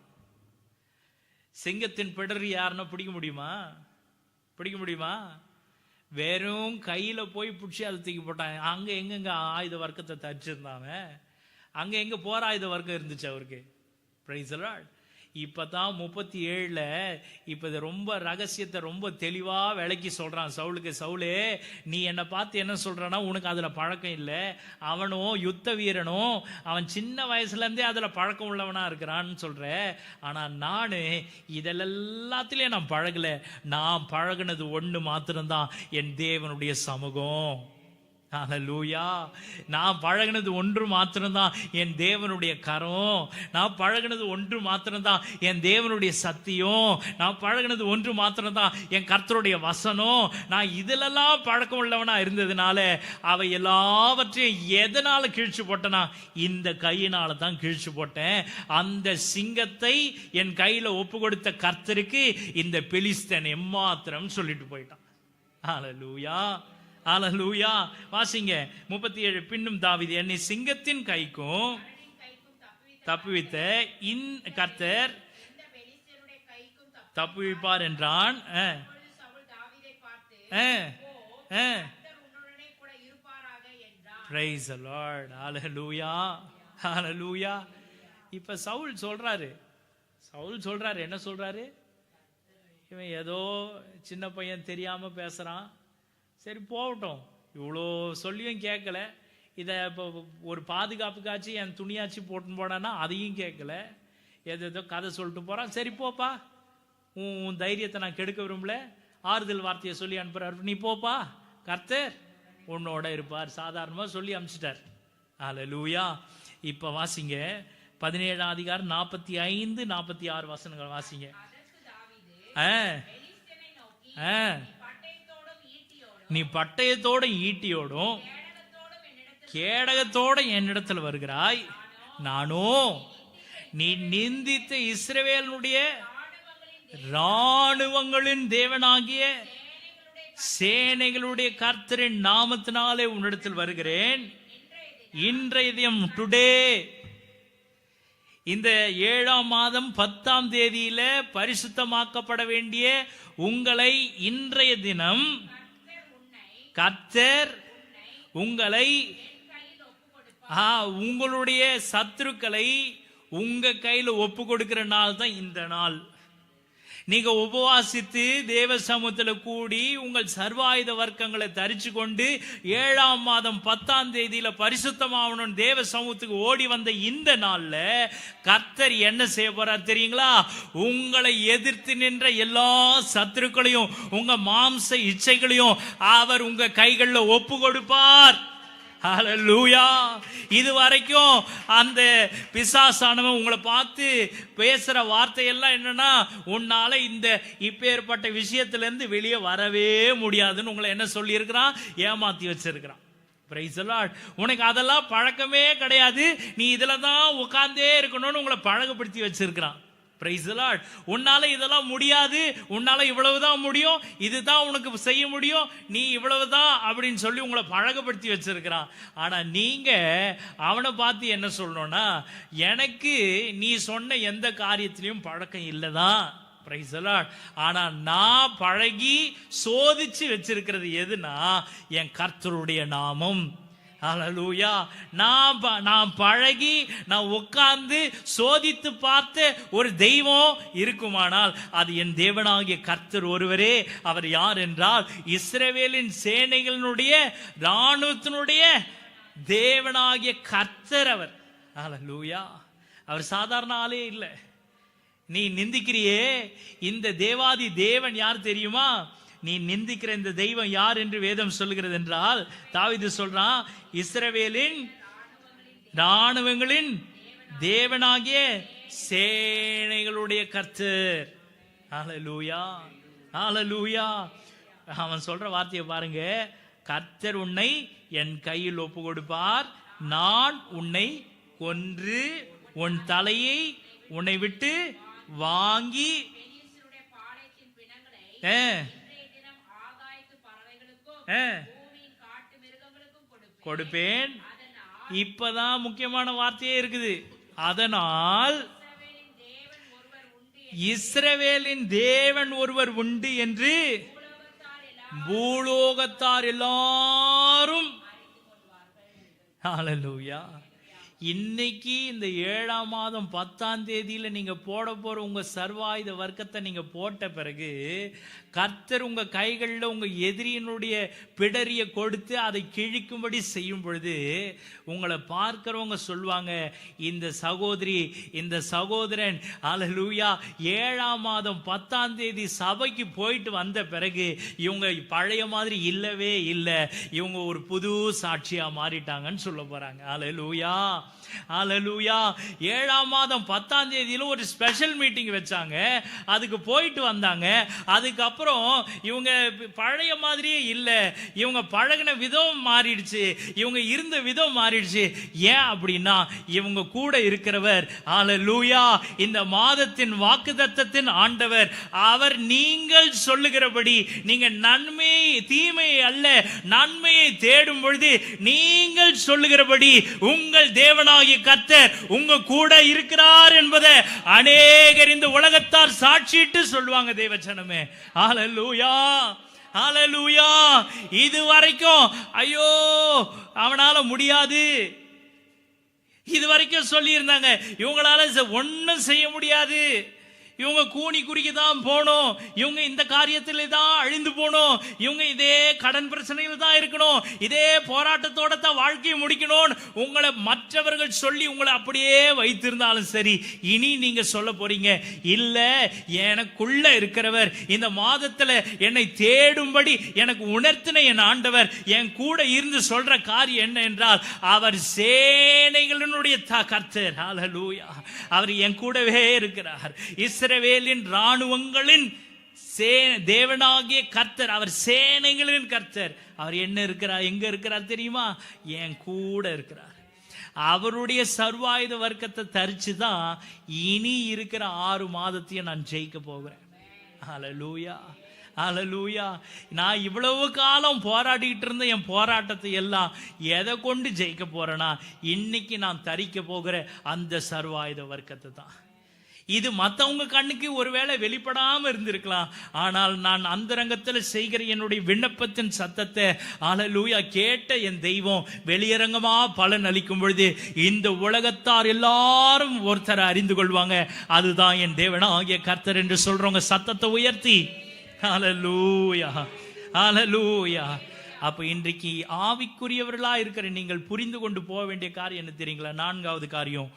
சிங்கத்தின் பிடரி யாருன்னா பிடிக்க முடியுமா? பிடிக்க முடியுமா? வெறும் கையில போய் பிடிச்சி அதை தூக்கி போட்டான். அங்க எங்கெங்க ஆயுத வர்க்கத்தை தச்சிருந்தாங்க? அங்க எங்க போற ஆயுத வர்க்கம் இருந்துச்சு அவருக்கு? Price the Lord. இப்பதான் 37ல இப்ப இது ரொம்ப ரகசியத்தை ரொம்ப தெளிவா விளக்கி சொல்றான் சவுலுக்கு. சவுலே, நீ என்னை பார்த்து என்ன சொல்றானா, உனக்கு அதுல பழக்கம் இல்லை. அவனும் யுத்த வீரனும் அவன் சின்ன வயசுல இருந்தே அதுல பழக்கம் உள்ளவனா இருக்கிறான்னு சொல்ற. ஆனா நானு இதெல்லாத்திலயும் நான் பழகல. நான் பழகுனது ஒண்ணு மாத்திரம்தான், என் தேவனுடைய சமூகம். ஹல்லேலூயா. நான் பழகினது ஒன்று மாத்திரம்தான், என் தேவனுடைய கரம். நான் பழகினது ஒன்று மாத்திரம்தான், என் தேவனுடைய சத்தியம். நான் பழகினது ஒன்று மாத்திரம்தான், என் கர்த்தருடைய வசனம். நான் இதிலெல்லாம் பழக்கம் உள்ளவனா இருந்ததுனால அவை எல்லாவற்றையும் எதனால கிழிச்சு போட்டனா? இந்த கையினால தான் கிழிச்சு போட்டேன். அந்த சிங்கத்தை என் கையில ஒப்பு கொடுத்த கர்த்தருக்கு இந்த பெலிஸ்தன் எம்மாத்திரம் சொல்லிட்டு போயிட்டான். ஹல்லேலூயா, ஹல்லேலூயா. வாசிங்க 37. பின்னும் தாவீது என்னை சிங்கத்தின் கைக்கும் தப்புவித்த கர்த்தர் தப்புவிப்பார் என்றான். Praise the Lord. Hallelujah. Hallelujah. இப்ப சவுல் சொல்றாரு என்ன சொல்றாரு? இவன் ஏதோ சின்ன பையன் தெரியாம பேசுறான். சரி போகட்டும், இவ்வளோ சொல்லியும் கேட்கல. இதை இப்போ ஒரு பாதுகாப்புக்காச்சு என் துணியாச்சு போட்டுன்னு போனான்னா அதையும் கேட்கல. ஏதோ கதை சொல்லிட்டு போகிறான். சரி போப்பா, உன் தைரியத்தை நான் கெடுக்க விரும்பல. ஆறுதல் வார்த்தையை சொல்லி அனுப்புறாரு. நீ போப்பா, கர்த்தர் உன்னோட இருப்பார். சாதாரணமாக சொல்லி அனுப்பிச்சிட்டார். ஹல்லேலூயா. இப்போ வாசிங்க 17ஆம் அதிகாரம் 45, 46 வசனங்கள் வாசிங்க. நீ பட்டயத்தோட ஈட்டியோடும் கேடகத்தோட என்னிடத்தில் வருகிறாய். நானோ நீ நிந்தித்த இஸ்ரவேலுடைய ராணுவங்களின் தேவனாகிய சேனைகளுடைய கர்த்தரின் நாமத்தினாலே உன்னிடத்தில் வருகிறேன். இன்றைய தினம் டுடே, இந்த 7ஆம் மாதம் 10ஆம் தேதியில பரிசுத்தமாக்கப்பட வேண்டிய உங்களை இன்றைய தினம் கர்த்தர் உங்களை உங்களுடைய சத்துருக்களை உங்க கையில ஒப்பு கொடுக்கிற நாள் தான் இந்த நாள். நீங்க உபவாசித்து தேவ சமூகத்துல கூடி உங்கள் சர்வாயுத வர்க்கங்களை தரிச்சு கொண்டு 7ஆம் மாதம் 10ஆம் தேதியில பரிசுத்தமாவணும் தேவ சமூகத்துக்கு ஓடி வந்த இந்த நாள்ல கர்த்தர் என்ன செய்ய போறார் தெரியுங்களா? உங்களை எதிர்த்து நின்ற எல்லா சத்துருக்களையும் உங்க மாம்ச இச்சைகளையும் அவர் உங்க கைகளில் ஒப்பு கொடுப்பார். ஹல்லேலூயா. இது வரைக்கும் அந்த பிசாசானவன் உங்களை பார்த்து பேசுற வார்த்தையெல்லாம் என்னன்னா, உன்னால இந்த இப்பேற்பட்ட விஷயத்திலிருந்து வெளியே வரவே முடியாதுன்னு உங்களை என்ன சொல்லி இருக்கிறான்? ஏமாத்தி வச்சிருக்கிறான். Price the Lord. உனக்கு அதெல்லாம் பழக்கமே கிடையாது, நீ இதுல தான் உட்கார்ந்தே இருக்கணும்னு உங்களை பழக்கப்படுத்தி வச்சிருக்கிறான். Price the Lord. உன்னால இதெல்லாம் முடியாது, உன்னால இவ்வளவுதான் முடியும், இதுதான் உனக்கு செய்ய முடியும், நீ இவ்வளவுதான் அப்படின்னு சொல்லி உங்களை பழக்கப்படுத்தி வச்சிருக்கிறான். ஆனா நீங்க அவனை பார்த்து என்ன சொல்லணும்னா, எனக்கு நீ சொன்ன எந்த காரியத்திலையும் பழக்கம் இல்லதான். Praise the Lord. ஆனா நான் பழகி சோதிச்சு வச்சிருக்கிறது எதுனா என் கர்த்தருடைய நாமம். ஹல்லேலூயா. நான் பழகி நான் உட்கார்ந்து சோதித்து பார்த்த ஒரு தெய்வம் இருக்குமானால் அது என் தேவனாகிய கர்த்தர் ஒருவரே. அவர் யார் என்றால் இஸ்ரவேலின் சேனைகளினுடைய இராணுவத்தினுடைய தேவனாகிய கர்த்தர் அவர். ஹல்லேலூயா. அவர் சாதாரண ஆளே இல்லை. நீ நிந்திக்கிறியே, இந்த தேவாதி தேவன் யார் தெரியுமா? நீ நிந்திக்கிற இந்த தெய்வம் யார் என்று வேதம் சொல்லுகிறது என்றால், தாவீது சொல்றான், இஸ்ரவேலின் இராணுவங்களின் தேவனாகிய சேனைகளுடைய கர்த்தர். ஹல்லேலூயா, ஹல்லேலூயா. அவன் சொல்ற வார்த்தையை பாருங்க, கர்த்தர் உன்னை என் கையில் ஒப்பு கொடுப்பார், நான் உன்னை கொன்று உன் தலையை உன்னை விட்டு வாங்கி கொடுப்பேன். இப்பதான் முக்கியமான வார்த்தையே இருக்குது. அதனால் இஸ்ரவேலின் தேவன் ஒருவர் உண்டு என்று பூலோகத்தார் எல்லாரும். ஹல்லேலூயா. இன்னைக்கு இந்த 7ஆம் மாதம் 10ஆம் தேதியில நீங்க போட போற உங்க சர்வாயுத வர்க்கத்தை நீங்க போட்ட பிறகு கர்த்தர் உங்க கைகளில் உங்க எதிரியினுடைய பிடரிய கொடுத்து அதை கிழிக்கும்படி செய்யும் பொழுது உங்களை பார்க்கிறவங்க சொல்லுவாங்க, இந்த சகோதரி இந்த சகோதரன் ஹல்லேலூயா 7ஆம் மாதம் 10ஆம் தேதி சபைக்கு போயிட்டு வந்த பிறகு இவங்க பழைய மாதிரி இல்லவே இல்லை, இவங்க ஒரு புது சாட்சியா மாறிட்டாங்கன்னு சொல்ல போறாங்க. ஹல்லேலூயா, ஹல்லேலூயா. 7ஆம் மாதம் 10ஆம் தேதியில ஒரு ஸ்பெஷல் மீட்டிங் வச்சாங்க, அதுக்கு போயிட்டு வந்தாங்க. அதுக்கப்புறம் இவங்க பழைய மாதிரியே இல்லை, இவங்க பழகின விதம் மாறிடுச்சு, இவங்க இருந்த விதம் மாறிடுச்சு. ஏன் அப்படின்னா இவங்க கூட இருக்கிறவர் ஹல்லேலூயா இந்த மாதத்தின் வாக்குத்தத்தத்தின் ஆண்டவர். அவர் நீங்கள் சொல்லுகிறபடி, நீங்க நன்மை தீமை அல்ல நன்மையை தேடும் பொழுது நீங்கள் சொல்லுகிறபடி உங்கள் தேவனாகிய கர்த்தர் உங்க கூட இருக்கிறார் என்பதை அநேகர் இந்த உலகத்தார் சாட்சிட்டு சொல்லுவாங்க. தேவச்சனமே ஹல்லேலூயா, ஹல்லேலூயா. இது வரைக்கும் ஐயோ அவனால முடியாது, இது வரைக்கும் சொல்லி இருந்தாங்க, இவங்களால ஒன்னும் செய்ய முடியாது, இவங்க கூனி குறுக்கி தான் போகணும், இவங்க இந்த காரியத்தில் தான் அழிந்து போகணும், இவங்க இதே கடன் பிரச்சனையில் தான் இருக்கணும், இதே போராட்டத்தோட தான் வாழ்க்கையை முடிக்கணும் உங்களை மற்றவர்கள் சொல்லி உங்களை அப்படியே வைத்திருந்தாலும் சரி, இனி நீங்க சொல்ல போறீங்க, இல்ல எனக்குள்ள இருக்கிறவர் இந்த மாதத்துல என்னை தேடும்படி எனக்கு உணர்த்தின என் ஆண்டவர் என் கூட இருந்து சொல்ற காரியம் என்ன என்றால் அவர் சேனைகளினுடைய கர்த்தர். ஹல்லேலூயா. அவர் என் கூடவே இருக்கிறார். இஸ்ரவேலின் இராணுவங்களின் தேவனாகிய கர்த்தர், அவர் சேனைகளின் கர்த்தர். அவர் என்ன இருக்கிறார், எங்க இருக்கிறார் தெரியுமா? என் கூட இருக்கிறார். அவருடைய சர்வாயுத வர்க்கத்தை தரிச்சுதான் இனி இருக்கிற 6 மாதத்தையும் நான் ஜெயிக்க போகிறேன். ஹல்லேலூயா, ஹல்லேலூயா. நான் இவ்வளவு காலம் போராடிட்டு இருந்த என் போராட்டத்தை எல்லாம் எதை கொண்டு ஜெயிக்க போறேனா, இன்னைக்கு நான் தரிக்க போகிற அந்த சர்வாயுத வர்க்கத்தை தான். இது மற்றவங்க கண்ணுக்கு ஒருவேளை வெளிப்படாம இருந்திருக்கலாம், ஆனால் நான் அந்தரங்கத்தில் செய்கிற என்னுடைய விண்ணப்பத்தின் சத்தத்தை ஹல்லேலூயா கேட்ட என் தெய்வம் வெளியரங்கமா பலன் அளிக்கும் பொழுது இந்த உலகத்தார் எல்லாரும் ஒருத்தரை அறிந்து கொள்வாங்க, அதுதான் என் தேவனாகிய கர்த்தர் என்று சொல்றவங்க சத்தத்தை உயர்த்தி ஹல்லேலூயா, ஹல்லேலூயா. அப்ப இன்றைக்கு ஆவிக்குரியவர்களா இருக்கிற நீங்கள் புரிந்து கொண்டு போக வேண்டிய காரியம் என்ன தெரியுங்களா? 4வது காரியம்,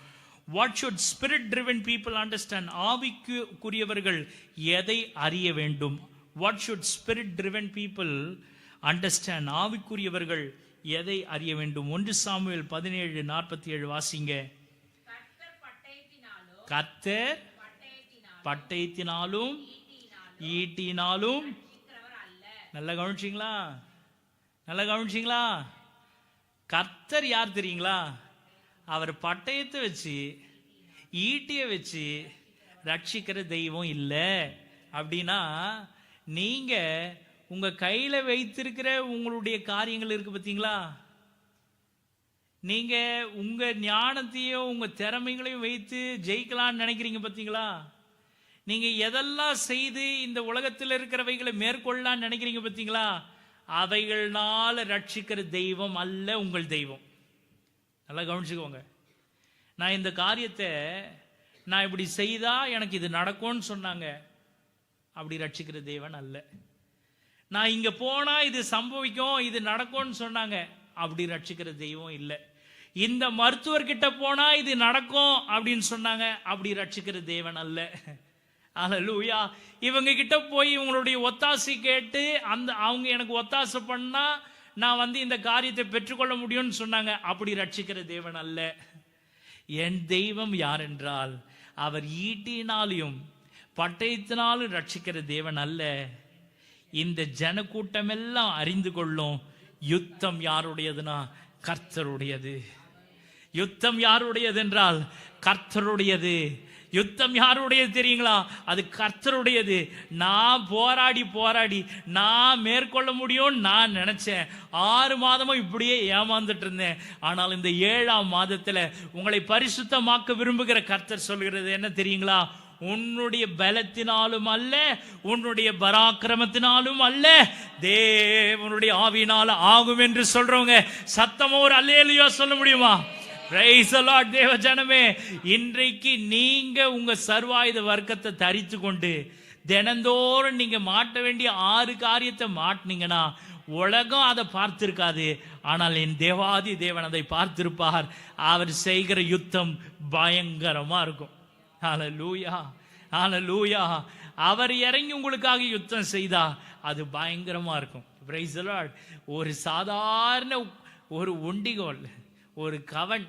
what should spirit driven people understand? ஆவிக்குரியவர்கள் எதை அறிய வேண்டும்? what should spirit driven people understand? ஆவிக்குரியவர்கள் எதை அறிய வேண்டும்? 1 சாமுவேல் 17:47 வாசிங்க. கர்த்தர் பட்டயத்தினாலும் ஈட்டினாலும், நல்லா கவனிச்சிங்களா? நல்லா கவனிச்சிங்களா? கர்த்தர் யார் தெரியுங்களா? அவர் பட்டயத்தை வச்சு ஈட்டியை வச்சு ரட்சிக்கிற தெய்வம் இல்லை. அப்படின்னா நீங்க உங்க கையில வைத்திருக்கிற உங்களுடைய காரியங்கள் இருக்கு பார்த்தீங்களா, நீங்க உங்க ஞானத்தையும் உங்க திறமைகளையும் வைத்து ஜெயிக்கலாம்னு நினைக்கிறீங்க பார்த்தீங்களா, நீங்க எதெல்லாம் செய்து இந்த உலகத்தில் இருக்கிறவைகளை மேற்கொள்ளலாம்னு நினைக்கிறீங்க பார்த்தீங்களா, அவைகள்னால ரட்சிக்கிற தெய்வம் அல்ல உங்கள் தெய்வம். நல்லா கவனிச்சுக்கோங்க. நான் இந்த காரியத்தை நான் இப்படி செய்தா எனக்கு இது நடக்கும்னு சொன்னாங்க, அப்படி ரட்சிக்கிற தேவன் அல்ல. நான் இங்க போனா இது சம்பவிக்கும் இது நடக்கும்னு சொன்னாங்க, அப்படி ரட்சிக்கிற தெய்வம் இல்லை. இந்த மருத்துவர்கிட்ட போனா இது நடக்கும் அப்படின்னு சொன்னாங்க, அப்படி ரட்சிக்கிற தேவன் அல்ல. அல்லேலூயா. இவங்க கிட்ட போய் இவங்களுடைய ஒத்தாசை கேட்டு அவங்க எனக்கு ஒத்தாசை பண்ணா நான் இந்த காரியத்தை பெற்றுக்கொள்ள முடியும்னு சொன்னாங்க, அப்படி ரட்சிக்கிற தேவன் அல்ல. என் தெய்வம் யார் என்றால் அவர் ஈட்டினாலும் பட்டயத்தினாலும் ரட்சிக்கிற தேவன் அல்ல. இந்த ஜனக்கூட்டம் எல்லாம் அறிந்து கொள்ளும், யுத்தம் யாருடையதுனா கர்த்தருடையது. யுத்தம் யாருடையது என்றால் கர்த்தருடையது. யுத்தம் யாருடையது தெரியுங்களா, அது கர்த்தருடையது. நான் போராடி நான் மேற்கொள்ள முடியும்னு நான் நினைச்சேன். 6 மாதமும் இப்படியே ஏமாந்துட்டு இருந்தேன். ஆனால் இந்த 7ஆம் மாதத்துல உங்களை பரிசுத்தமாக்க விரும்புகிற கர்த்தர் சொல்கிறது என்ன தெரியுங்களா, உன்னுடைய பலத்தினாலும் அல்ல, உன்னுடைய பராக்கிரமத்தினாலும் அல்ல, தேவனுடைய ஆவியினால ஆகும் என்று சொல்றவங்க சத்தமா ஒரு அல்லேலூயா சொல்ல முடியுமா? Praise the Lord. தேவ ஜனமே, இன்றைக்கு நீங்க உங்க சர்வாயுத வர்க்கத்தை தரித்து கொண்டு தினந்தோறும் நீங்க மாட்ட வேண்டிய 6 காரியத்தை மாட்டினீங்கன்னா உலகம் அதை பார்த்திருக்காது, ஆனால் என் தேவாதி தேவன் அதை பார்த்திருப்பார். அவர் செய்கிற யுத்தம் பயங்கரமா இருக்கும். ஹல்லேலூயா, ஹல்லேலூயா. அவர் இறங்கி உங்களுக்காக யுத்தம் செய்தா அது பயங்கரமா இருக்கும். Praise the Lord. ஒரு சாதாரண ஒரு ஒண்டிகோல், ஒரு கவன்,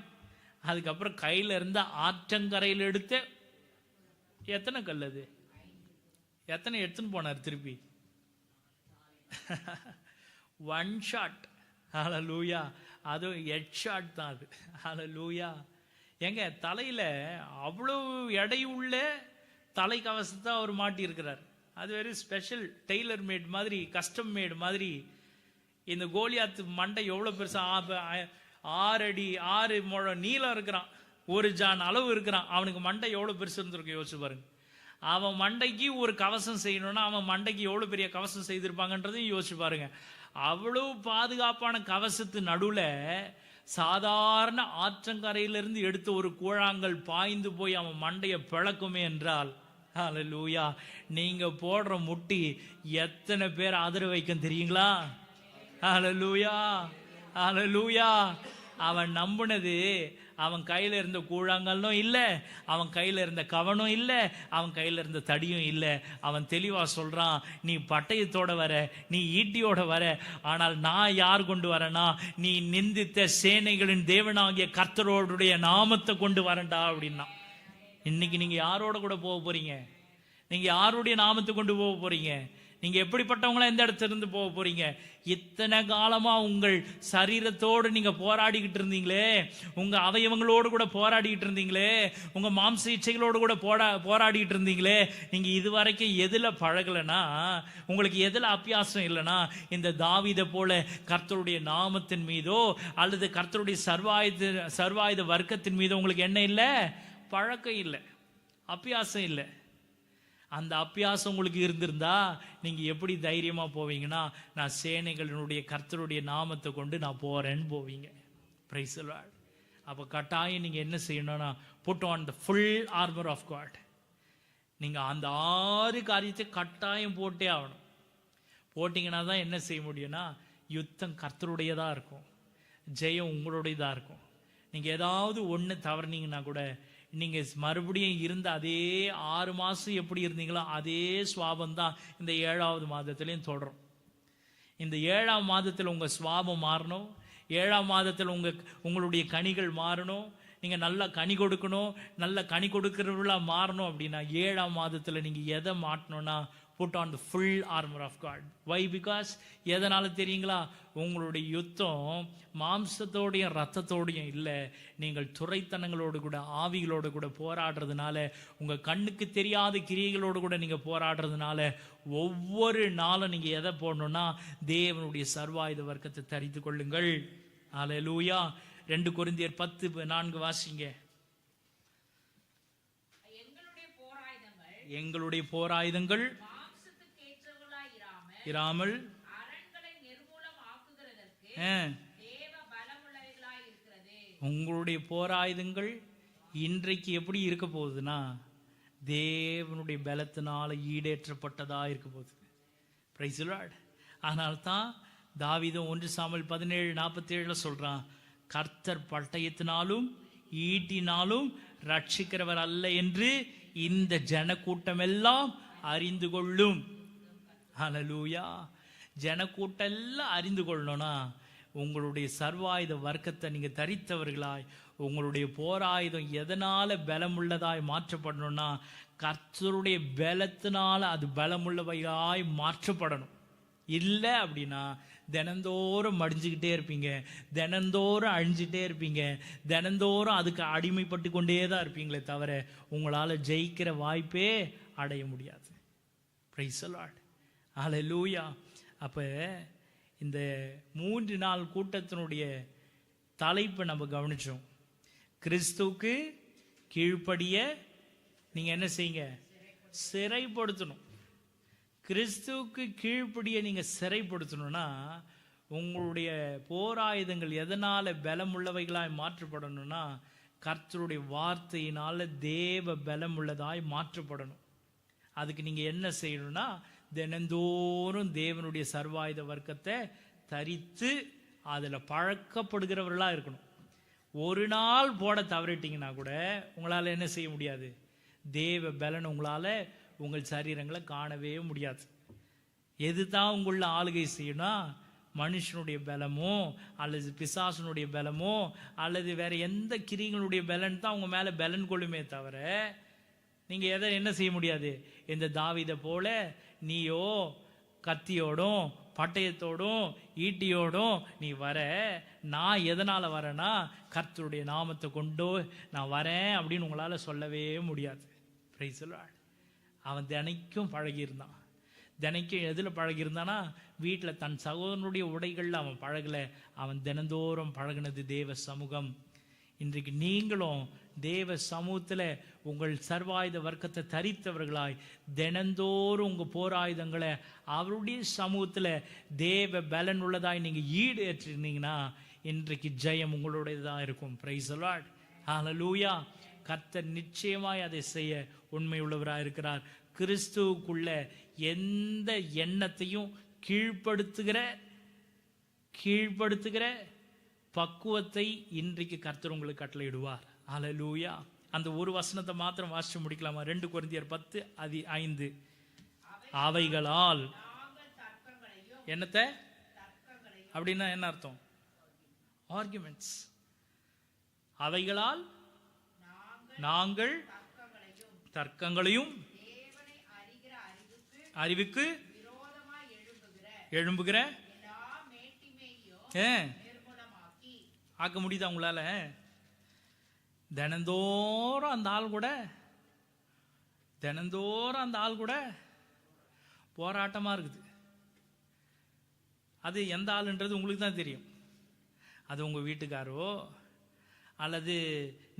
அதுக்கப்புறம் கையில் இருந்த ஆற்றங்கரையில் எடுத்த எத்தனை கல், அது எத்தனை எடுத்துன்னு போனார் திருப்பி? 1 ஷாட். ஹல்லேலூயா. அதுவும் ஹெட் ஷாட் தான் அது. ஹல்லேலூயா. எங்க தலையில அவ்வளவு எடையுள்ள தலை கவசத்தை அவர் மாட்டி இருக்கிறார். அது வெரி ஸ்பெஷல், டெய்லர் மேட் மாதிரி, கஸ்டம் மேட் மாதிரி. இந்த கோலியாத்து மண்டை எவ்வளவு பெருசா, 6 அடி 6 முழம் நீளம் இருக்கிறான், 1 ஜான் அளவு இருக்கிறான். அவனுக்கு மண்டை எவ்வளவு பெருசு இருந்திருக்கு யோசிச்சு பாருங்க. அவன் மண்டைக்கு ஒரு கவசம் செய்யணும்னா அவன் மண்டைக்கு எவ்வளவு பெரிய கவசம் செய்திருப்பாங்கன்றதையும் யோசிச்சு பாருங்க. அவ்வளவு பாதுகாப்பான கவசத்து நடுவுல சாதாரண ஆற்றங்கரையிலிருந்து எடுத்த ஒரு கூழாங்கல் பாய்ந்து போய் அவன் மண்டையை பிளக்குமே என்றால், ஹல்லேலூயா, நீங்க போடுற முட்டி எத்தனை பேர் ஆதரவு வைக்கும் தெரியுங்களா? ஹல்லேலூயா, ஹல்லேலூயா. அவன் நம்பினது அவன் கையில இருந்த கூழாங்கல்லும் இல்லை, அவன் கையில இருந்த கவனும் இல்லை, அவன் கையில இருந்த தடியும் இல்லை. அவன் தெளிவா சொல்றான், நீ பட்டயத்தோட வர, நீ ஈட்டியோட வர, ஆனால் நான் யார் கொண்டு வரேனா, நீ நிந்தித்த சேனைகளின் தேவனாகிய கர்த்தரோடைய நாமத்தை கொண்டு வரண்டா அப்படின்னா. இன்னைக்கு நீங்க யாரோட கூட போக போறீங்க? நீங்க யாருடைய நாமத்தை கொண்டு போக போறீங்க? நீங்க எப்படிப்பட்டவங்களா எந்த இடத்துல இருந்து போக போறீங்க? இத்தனை காலமா உங்கள் சரீரத்தோடு நீங்க போராடிக்கிட்டு இருந்தீங்களே, உங்க அவயவங்களோடு கூட போராடிக்கிட்டு இருந்தீங்களே, உங்க மாம்ச இச்சைகளோடு கூட போராடிக்கிட்டு இருந்தீங்களே, நீங்க இதுவரைக்கும் எதுல பழகலனா, உங்களுக்கு எதுல அபியாசம் இல்லைனா, இந்த தாவீதை போல கர்த்தருடைய நாமத்தின் மீதோ அல்லது கர்த்தருடைய சர்வாயுத வர்க்கத்தின் மீதோ உங்களுக்கு என்ன இல்லை? பழக்கம் இல்லை, அபியாசம் இல்லை. அந்த அபியாசம் உங்களுக்கு இருந்திருந்தா நீங்க எப்படி தைரியமா போவீங்கன்னா, நான் சேனைகளினுடைய கர்த்தருடைய நாமத்தை கொண்டு நான் போறேன்னு போவீங்க. Praise the Lord. அப்ப கட்டாயம் நீங்க என்ன செய்யணும்னா, put on the full armour of God. நீங்க அந்த 6 காரியத்தை கட்டாயம் போட்டே ஆகணும். போட்டீங்கன்னா தான் என்ன செய்ய முடியும்னா, யுத்தம் கர்த்தருடையதா இருக்கும், ஜெயம் உங்களுடையதா இருக்கும். நீங்க ஏதாவது ஒன்று தவறுனீங்கன்னா கூட நீங்க மறுபடியும் இருந்த அதே 6 மாசம் எப்படி இருந்தீங்களோ அதே சுவாபம் தான் இந்த 7ஆவது மாதத்திலையும் தொடரும். இந்த 7ஆம் மாதத்தில் உங்க சுவாபம் மாறணும், 7ஆம் மாதத்தில் உங்களுடைய கனிகள் மாறணும், நீங்க நல்லா கனி கொடுக்கணும், நல்ல கனி கொடுக்கிறவர்களா மாறணும். அப்படின்னா 7ஆம் மாதத்தில் நீங்க எதை மாட்டணும்னா, put on the full armour of God. Why? Because எதனால தெரியுங்களா? உங்களுடைய யுத்தம் மாம்சத்தோடையும் ரத்தத்தோடையும் இல்லை, நீங்கள் துரைத்தனங்களோடு கூட ஆவிகளோடு கூட போராடுறதுனால, உங்கள் கண்ணுக்கு தெரியாத கிரியைகளோடு கூட நீங்கள் போராடுறதுனால, ஒவ்வொரு நாளும் நீங்கள் எதை போடணும்னா தேவனுடைய சர்வாயுத வர்க்கத்தை தரித்து கொள்ளுங்கள். அல்லேலூயா. 2 கொரிந்தியர் 10:4 வாசிங்க. எங்களுடைய போராயுதங்கள் இராமல் உங்களுடைய போராயுதங்கள் இன்றைக்கு எப்படி இருக்க போகுதுன்னா தேவனுடைய பலத்தினால ஈடேற்றப்பட்டதா இருக்க போகுது. Price the Lord. அதனால்தான் தாவீதும் 1 சாமுவேல் 17:47 சொல்றான், கர்த்தர் பட்டயத்தினாலும் ஈட்டினாலும் ரட்சிக்கிறவர் அல்ல என்று இந்த ஜனக்கூட்டம் எல்லாம் அறிந்து கொள்ளும். ஹல்லேலூயா. ஜனக்கூட்டம் எல்லாம் அறிந்து கொள்ளணும்னா உங்களுடைய சர்வாயுத வர்க்கத்தை நீங்க தரித்தவர்களாய், உங்களுடைய போராயுதம் எதனால பலமுள்ளதாய் மாற்றப்படணும்னா கர்த்தருடைய பலத்தினால அது பலமுள்ளவையாய் மாற்றப்படணும். இல்லை அப்படின்னா தினந்தோறும் மடிஞ்சுக்கிட்டே இருப்பீங்க, தினந்தோறும் அழிஞ்சிட்டே இருப்பீங்க, தினந்தோறும் அதுக்கு அடிமைப்பட்டு கொண்டே தான் இருப்பீங்களே தவிர உங்களால் ஜெயிக்கிற வாய்ப்பே அடைய முடியாது. Praise the Lord. ஹல்லேலூயா. அப்போ இந்த 3 நாள் கூட்டத்தினுடைய தலைப்பை நம்ம கவனிச்சோம். கிறிஸ்துவுக்கு கீழ்ப்படிய நீங்கள் என்ன செய்யுங்க? சிறைப்படுத்தணும். கிறிஸ்துவுக்கு கீழ்ப்படிய நீங்கள் சிறைப்படுத்தணும்னா உங்களுடைய போராயுதங்கள் எதனால் பலமுள்ளவைகளாய் மாற்றப்படணும்னா கர்த்தருடைய வார்த்தையினால தேவ பலமுள்ளதாய் மாற்றப்படணும். அதுக்கு நீங்கள் என்ன செய்யணும்னா தினந்தோறும் தேவனுடைய சர்வாயுத வர்க்கத்தை தரித்து அதில் பழக்கப்படுகிறவர்களாக இருக்கணும். ஒரு நாள் போட தவறிட்டீங்கன்னா கூட உங்களால் என்ன செய்ய முடியாது? தேவ பலன் உங்களால் உங்கள் சரீரங்களை காணவே முடியாது. எது தான் உங்களில் ஆளுகை செய்யணும்? மனுஷனுடைய பலமோ அல்லது பிசாசனுடைய பலமோ அல்லது வேற எந்த கிரிகளுடைய பலன் தான் உங்கள் மேலே பலன் கொள்ளுமே தவிர நீங்கள் எதை என்ன செய்ய முடியாது? இந்த தாவீதை போல நீயோ கத்தியோடும் பட்டயத்தோடும் ஈட்டியோடும் நீ வர, நான் எதனால் வரேன்னா கர்த்தருடைய நாமத்தை கொண்டு நான் வரேன் அப்படின்னு உங்களால் சொல்லவே முடியாது. Praise the Lord. அவன் தினைக்கும் பழகியிருந்தான். தினைக்கும் எதில் பழகியிருந்தானா வீட்டில் தன் சகோதரனுடைய உடைகளில் அவன் பழகலை, அவன் தினந்தோறும் பழகினது தேவ சமூகம். இன்றைக்கு நீங்களும் தேவ சமூகத்தில் உங்கள் சர்வாயுத வர்க்கத்தை தரித்தவர்களாய் தினந்தோறும் உங்கள் போராயுதங்களை அவருடைய சமூகத்தில் தேவ பலன் உள்ளதாய் நீங்கள் ஈடு ஏற்றிருந்தீங்கன்னா இன்றைக்கு ஜெயம் உங்களுடையதாக இருக்கும். Praise the Lord. ஹல்லேலூயா. கர்த்தர் நிச்சயமாய் அதை செய்ய உண்மை உள்ளவராக இருக்கிறார். கிறிஸ்துவுக்குள்ள எந்த எண்ணத்தையும் கீழ்ப்படுத்துகிற பக்குவத்தை இன்றைக்கு கர்த்தர் உங்களுக்கு கட்டளையிடுவார். ஹல்லேலூயா. அந்த ஒரு வசனத்தை மாத்திரம் வாசிச்சு முடிக்கலாமா? 2 கொரிந்தியர் 10:5. அவைகளால் என்னத்தை அப்படின்னா என்ன அர்த்தம்? ஆர்குமெண்ட்ஸ். அவைகளால் நாங்கள் தர்க்கங்களையும் அறிவுக்கு எழும்புகிற ஆக்க முடியுதா உங்களால? தினந்தோறும் அந்த ஆள் கூட போராட்டமா இருக்குது. அது எந்த ஆளுன்றது உங்களுக்கு தான் தெரியும். அது உங்க வீட்டுக்காரோ அல்லது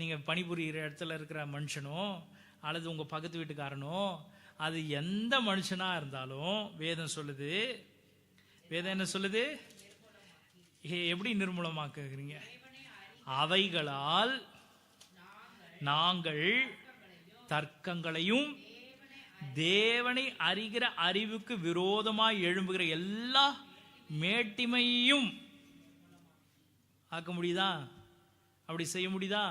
நீங்க பணிபுரிகிற இடத்துல இருக்கிற மனுஷனோ அல்லது உங்க பக்கத்து வீட்டுக்காரனோ, அது எந்த மனுஷனா இருந்தாலும் வேதம் என்ன சொல்லுது? எப்படி நிர்மூலமாக்குறீங்க? அவைகளால் நாங்கள் தர்க்கங்களையும் தேவனை அறிகிற அறிவுக்கு விரோதமாய் எழும்புகிற எல்லா மேட்டிமையும் ஆக்க முடியுதா? அப்படி செய்ய முடியுதா?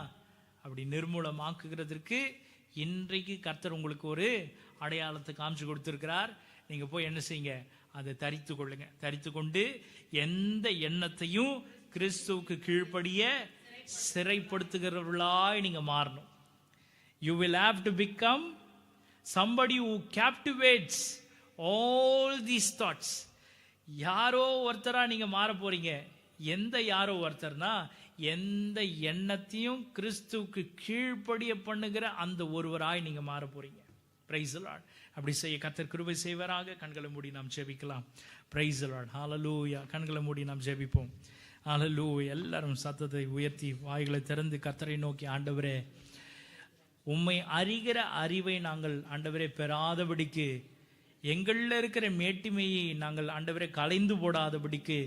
அப்படி நிர்மூலமாக்குகிறதற்கு இன்றைக்கு கர்த்தர் உங்களுக்கு ஒரு அடையாளத்தை காமிச்சு கொடுத்திருக்கிறார். நீங்க போய் என்ன செய்யுங்க? அதை தரித்து கொள்ளுங்க. தரித்து கொண்டு எந்த எண்ணத்தையும் கிறிஸ்துவுக்கு கீழ்ப்படிய சிறைப்படுத்துகிறவர்களாய் நீங்க மாறணும். You will have to become somebody who captivates all these thoughts. யாரோ ஒருத்தரா நீங்க மாற போறீங்க. எந்த யாரோ ஒருத்தர்னா, எந்த எண்ணத்தையும் கிறிஸ்துவுக்கு கீழ்ப்படிய பண்ணுகிற அந்த ஒருவராய் நீங்க மாற போறீங்க. Praise the lord. அப்படி செய்ய கர்த்தர் கிருபை செய்வாராக. கண்களை மூடி நாம் ஜெபிக்கலாம். Praise the Lord. ஹல்லேலூயா. கண்களை மூடி நாம் ஜெபிப்போம். ஹல்லேலூயா. எல்லாரும் சத்தத்தை உயர்த்தி வாய்களை திறந்து கர்த்தரை நோக்கி, ஆண்டவரே, உம்மை அறிகிற அறிவை நாங்கள் ஆண்டவரே பெறாதபடிக்கு, எங்களில் இருக்கிற மேட்டிமையை நாங்கள் ஆண்டவரே கலைந்து போடாதபடிக்கு,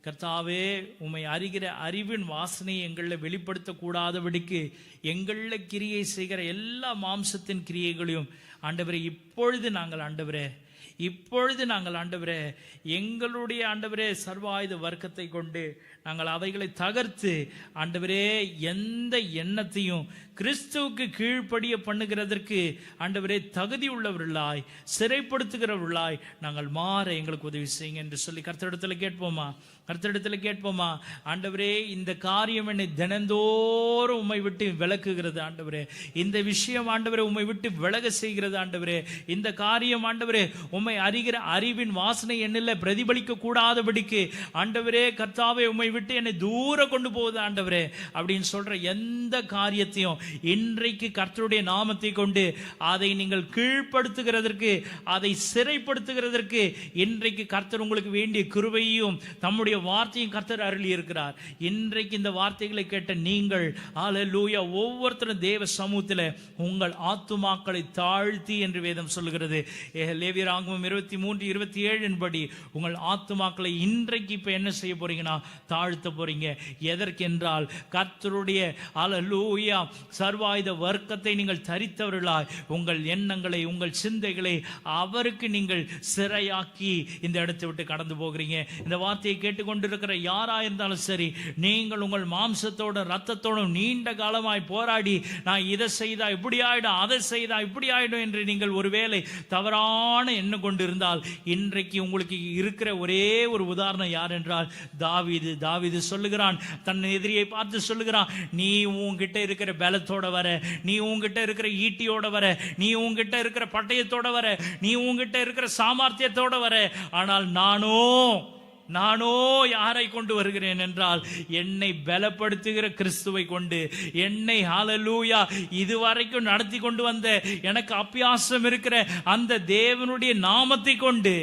கர்த்தாவே, உம்மை அறிகிற அறிவின் வாசனையை எங்களில் வெளிப்படுத்தக்கூடாதபடிக்கு, எங்களில் கிரியை செய்கிற எல்லா மாம்சத்தின் கிரியைகளையும் ஆண்டவரே இப்பொழுது நாங்கள் ஆண்டவரே எங்களுடைய ஆண்டவரே சர்வாயுத வர்க்கத்தை கொண்டு நாங்கள் அவைகளை தகர்த்து ஆண்டவரே எந்த எண்ணத்தையும் கிறிஸ்துவுக்கு கீழ்ப்படிய பண்ணுகிறதற்கு ஆண்டவரே தகுதி உள்ளவர்களாய், சிறைப்படுத்துகிறவர்களாய் நாங்கள் மாற எங்களுக்கு உதவி செய்யுங்க என்று சொல்லி கர்த்தரிடத்தில் கேட்போமா. ஆண்டவரே, இந்த காரியம் என்னை தினந்தோறும் உம்மை விட்டு விலக்குகிறது ஆண்டவரே. இந்த விஷயம் ஆண்டவரே உம்மை விட்டு விலக செய்கிறது ஆண்டவரே. இந்த காரியம் ஆண்டவரே உம்மை அறிகிற அறிவின் வாசனை என்னில் பிரதிபலிக்க கூடாதபடிக்கு ஆண்டவரே கர்த்தாவே உம்மை விட்டு என்னை தூர கொண்டு போகுது ஆண்டவரே அப்படின்னு சொல்ற எந்த காரியத்தையும் இன்றைக்கு கர்த்தருடைய நாமத்தை கொண்டு அதை நீங்கள் கீழ்ப்படுத்துகிறதற்கு, அதை சிறைப்படுத்துகிறதற்கு இன்றைக்கு கர்த்தர் உங்களுக்கு வேண்டிய கிருபையும் தம்முடைய வார்த்தையும் கர்த்தர் அருளி இருக்கிறார். இன்றைக்கு இந்த வார்த்தைகளை கேட்ட நீங்கள் ஹல்லேலூயா ஒவ்வொருத்தரும் தேவ சமூகத்தில் உங்கள் ஆத்துமாக்களை தாழ்த்தி என்று வேதம் சொல்லுகிறது. லேவியராகமம் 23:27 படி உங்கள் ஆத்துமாக்களை இன்றைக்கு இப்ப என்ன செய்ய போறீங்கன்னா தாழ்த்த போறீங்க. எதற்கென்றால் கர்த்தருடைய ஹல்லேலூயா சர்வாயுத வர்க்கத்தை நீங்கள் தரித்தவர்களாய் உங்கள் எண்ணங்களை, உங்கள் சிந்தைகளை அவருக்கு நீங்கள் சிறையாக்கி இந்த இடத்தை விட்டு கடந்து போகிறீங்க. இந்த வார்த்தையை கேட்டுக்கொண்டிருக்கிற யாரா இருந்தாலும் சரி, நீங்கள் உங்கள் மாம்சத்தோட ரத்தத்தோடும் நீண்ட காலமாய் போராடி, நான் இதை செய்தா இப்படி ஆயிடும், அதை செய்தா இப்படி ஆயிடும் என்று நீங்கள் ஒருவேளை தவறான எண்ணம் கொண்டு இருந்தால், இன்றைக்கு உங்களுக்கு இருக்கிற ஒரே ஒரு உதாரணம் யார் என்றால் தாவீது சொல்லுகிறான், தன் எதிரியை பார்த்து சொல்லுகிறான், நீ உன்கிட்ட இருக்கிற பலத்தோட வர, நீ உன்கிட்ட இருக்கிற ஈட்டியோட வர, நீ உன்கிட்ட இருக்கிற பட்டயத்தோட வர, நீ உன்கிட்ட இருக்கிற சாமர்த்தியத்தோட வர, ஆனால் நானோ யாரை கொண்டு வருகிறேன் என்றால் என்னை பலப்படுத்துகிற கிறிஸ்துவை கொண்டு, என்னை ஹல்லேலூயா இதுவரைக்கும் நடத்தி கொண்டு வந்த, எனக்கு அபியாசம் இருக்கிற அந்த தேவனுடைய நாமத்தை கொண்டு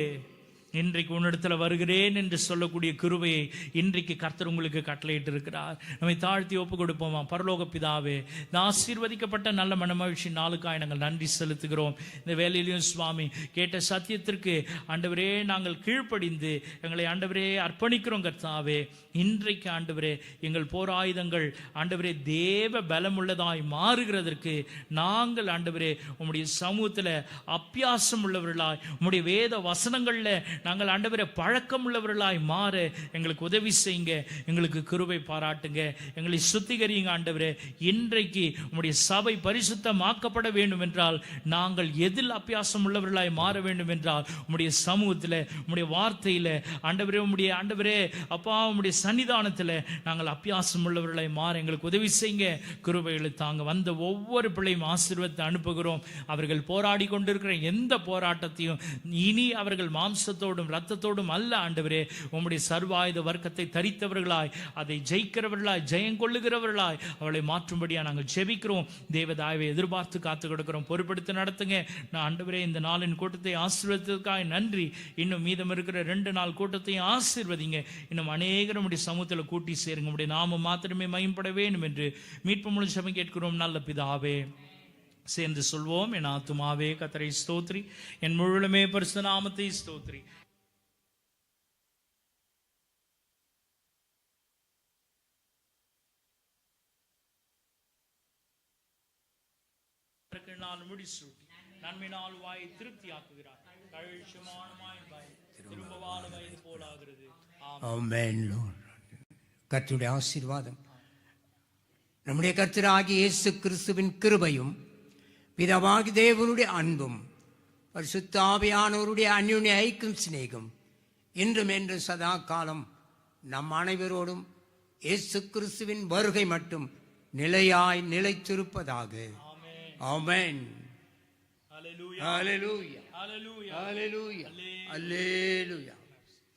இன்றைக்கு உன்னிடத்துல வருகிறேன் என்று சொல்லக்கூடிய கிருபையை இன்றைக்கு கர்த்தர் உங்களுக்கு கட்டளையிட்டு இருக்கிறார். நம்மை தாழ்த்தி ஒப்பு கொடுப்போமா. பரலோக பிதாவே, இந்த ஆசீர்வதிக்கப்பட்ட நல்ல மனமகிழ்ச்சி நாளுக்காய் நாங்கள் நன்றி செலுத்துகிறோம். இந்த வேலையிலையும் சுவாமி கேட்ட சத்தியத்திற்கு ஆண்டவரே நாங்கள் கீழ்ப்படிந்து எங்களை ஆண்டவரே அர்ப்பணிக்கிறோம். கர்த்தாவே, இன்றைக்கு ஆண்டவரே எங்கள் போராயுதங்கள் ஆண்டவரே தேவ பலமுள்ளதாய் மாறுகிறதற்கு நாங்கள் ஆண்டவரே உம்முடைய சமூகத்தில் அப்பியாசம் உள்ளவர்களாய், உம்முடைய வேத வசனங்கள்ல நாங்கள் ஆண்டவரே பழக்கம் உள்ளவர்களாய் மாற எங்களுக்கு உதவி செய்யுங்க. எங்களுக்கு கிருபை பாராட்டுங்க. எங்களை சுத்திகரியுங்க ஆண்டவரே. இன்றைக்கு உம்முடைய சபை பரிசுத்தமாக்கப்பட வேண்டும் என்றால் நாங்கள் எதில் அபியாசம் உள்ளவர்களாய் மாற வேண்டும் என்றால் உம்முடைய சமூகத்தில், உம்முடைய வார்த்தையில் ஆண்டவரே, உம்முடைய ஆண்டவரே அப்பா உம்முடைய சன்னிதானத்தில் நாங்கள் அபியாசம் உள்ளவர்களாய் மாற எங்களுக்கு உதவி செய்யுங்க. கிருபைகளை தாங்க. வந்த ஒவ்வொரு பிள்ளையும் ஆசீர்வாதத்தை அனுப்புகிறோம். அவர்கள் போராடி கொண்டிருக்கிற எந்த போராட்டத்தையும் இனி அவர்கள் மாம்சத்தோடும் ரத்தத்தோடும் அல்ல ஆண்டவரே, உம்முடைய சர்வாயுத வர்க்கத்தை தரித்தவர்களாய், அதை ஜெயிக்கிறவர்களாய், ஜெயம் கொள்ளுகிறவர்களாய் அவளை மாற்றும்படியா நாங்கள் ஜெபிக்கிறோம். தேவதாயவை எதிர்பார்த்து காத்து கொடுக்கிறோம். பொறுப்படுத்தி நடத்துங்க. நான் ஆண்டவரே இந்த நாளின் கூட்டத்தை ஆசீர்வதித்ததற்காக நன்றி. இன்னும் மீதம் இருக்கிற 2 நாள் கூட்டத்தையும் ஆசீர்வதிங்க. இன்னும் அநேகர் நம்முடைய சமூகத்தில் கூட்டி சேருங்க. உம்முடைய நாமம் மாத்திரமே மகிமைப்பட வேண்டும் என்று மீட்பு முழு சபை கேட்கிறோம் நல்ல பிதாவே. சேர்ந்து சொல்வோம். என் ஆத்துமாவே கர்த்தரை ஸ்தோத்ரி, என் முழுமே பரிசுத்த நாமத்தை ஸ்தோத்ரி. முடிசூட்டி நன்மையினால் வாயை திருப்தி ஆக்குகிறார். திரும்ப வாழ வயது போலாகிறது. ஆமென். கர்த்தருடைய ஆசீர்வாதம், நம்முடைய கர்த்தராகிய இயேசு கிறிஸ்துவின் கிருபையும், பிதாவாகிய தேவனுடைய அன்பும், பரிசுத்த ஆவியானவருடைய அந்யோன்ய ஐக்கியம் சிநேகம் இன்றும் என்று சதா காலம் நம் அனைவரோடும் இயேசு கிறிஸ்துவின் வருகை மட்டும் நிலையாய் நிலைத்திருப்பதாக. ஆமென். ஹல்லேலூயா. ஹalleluya ஹalleluya ஹalleluya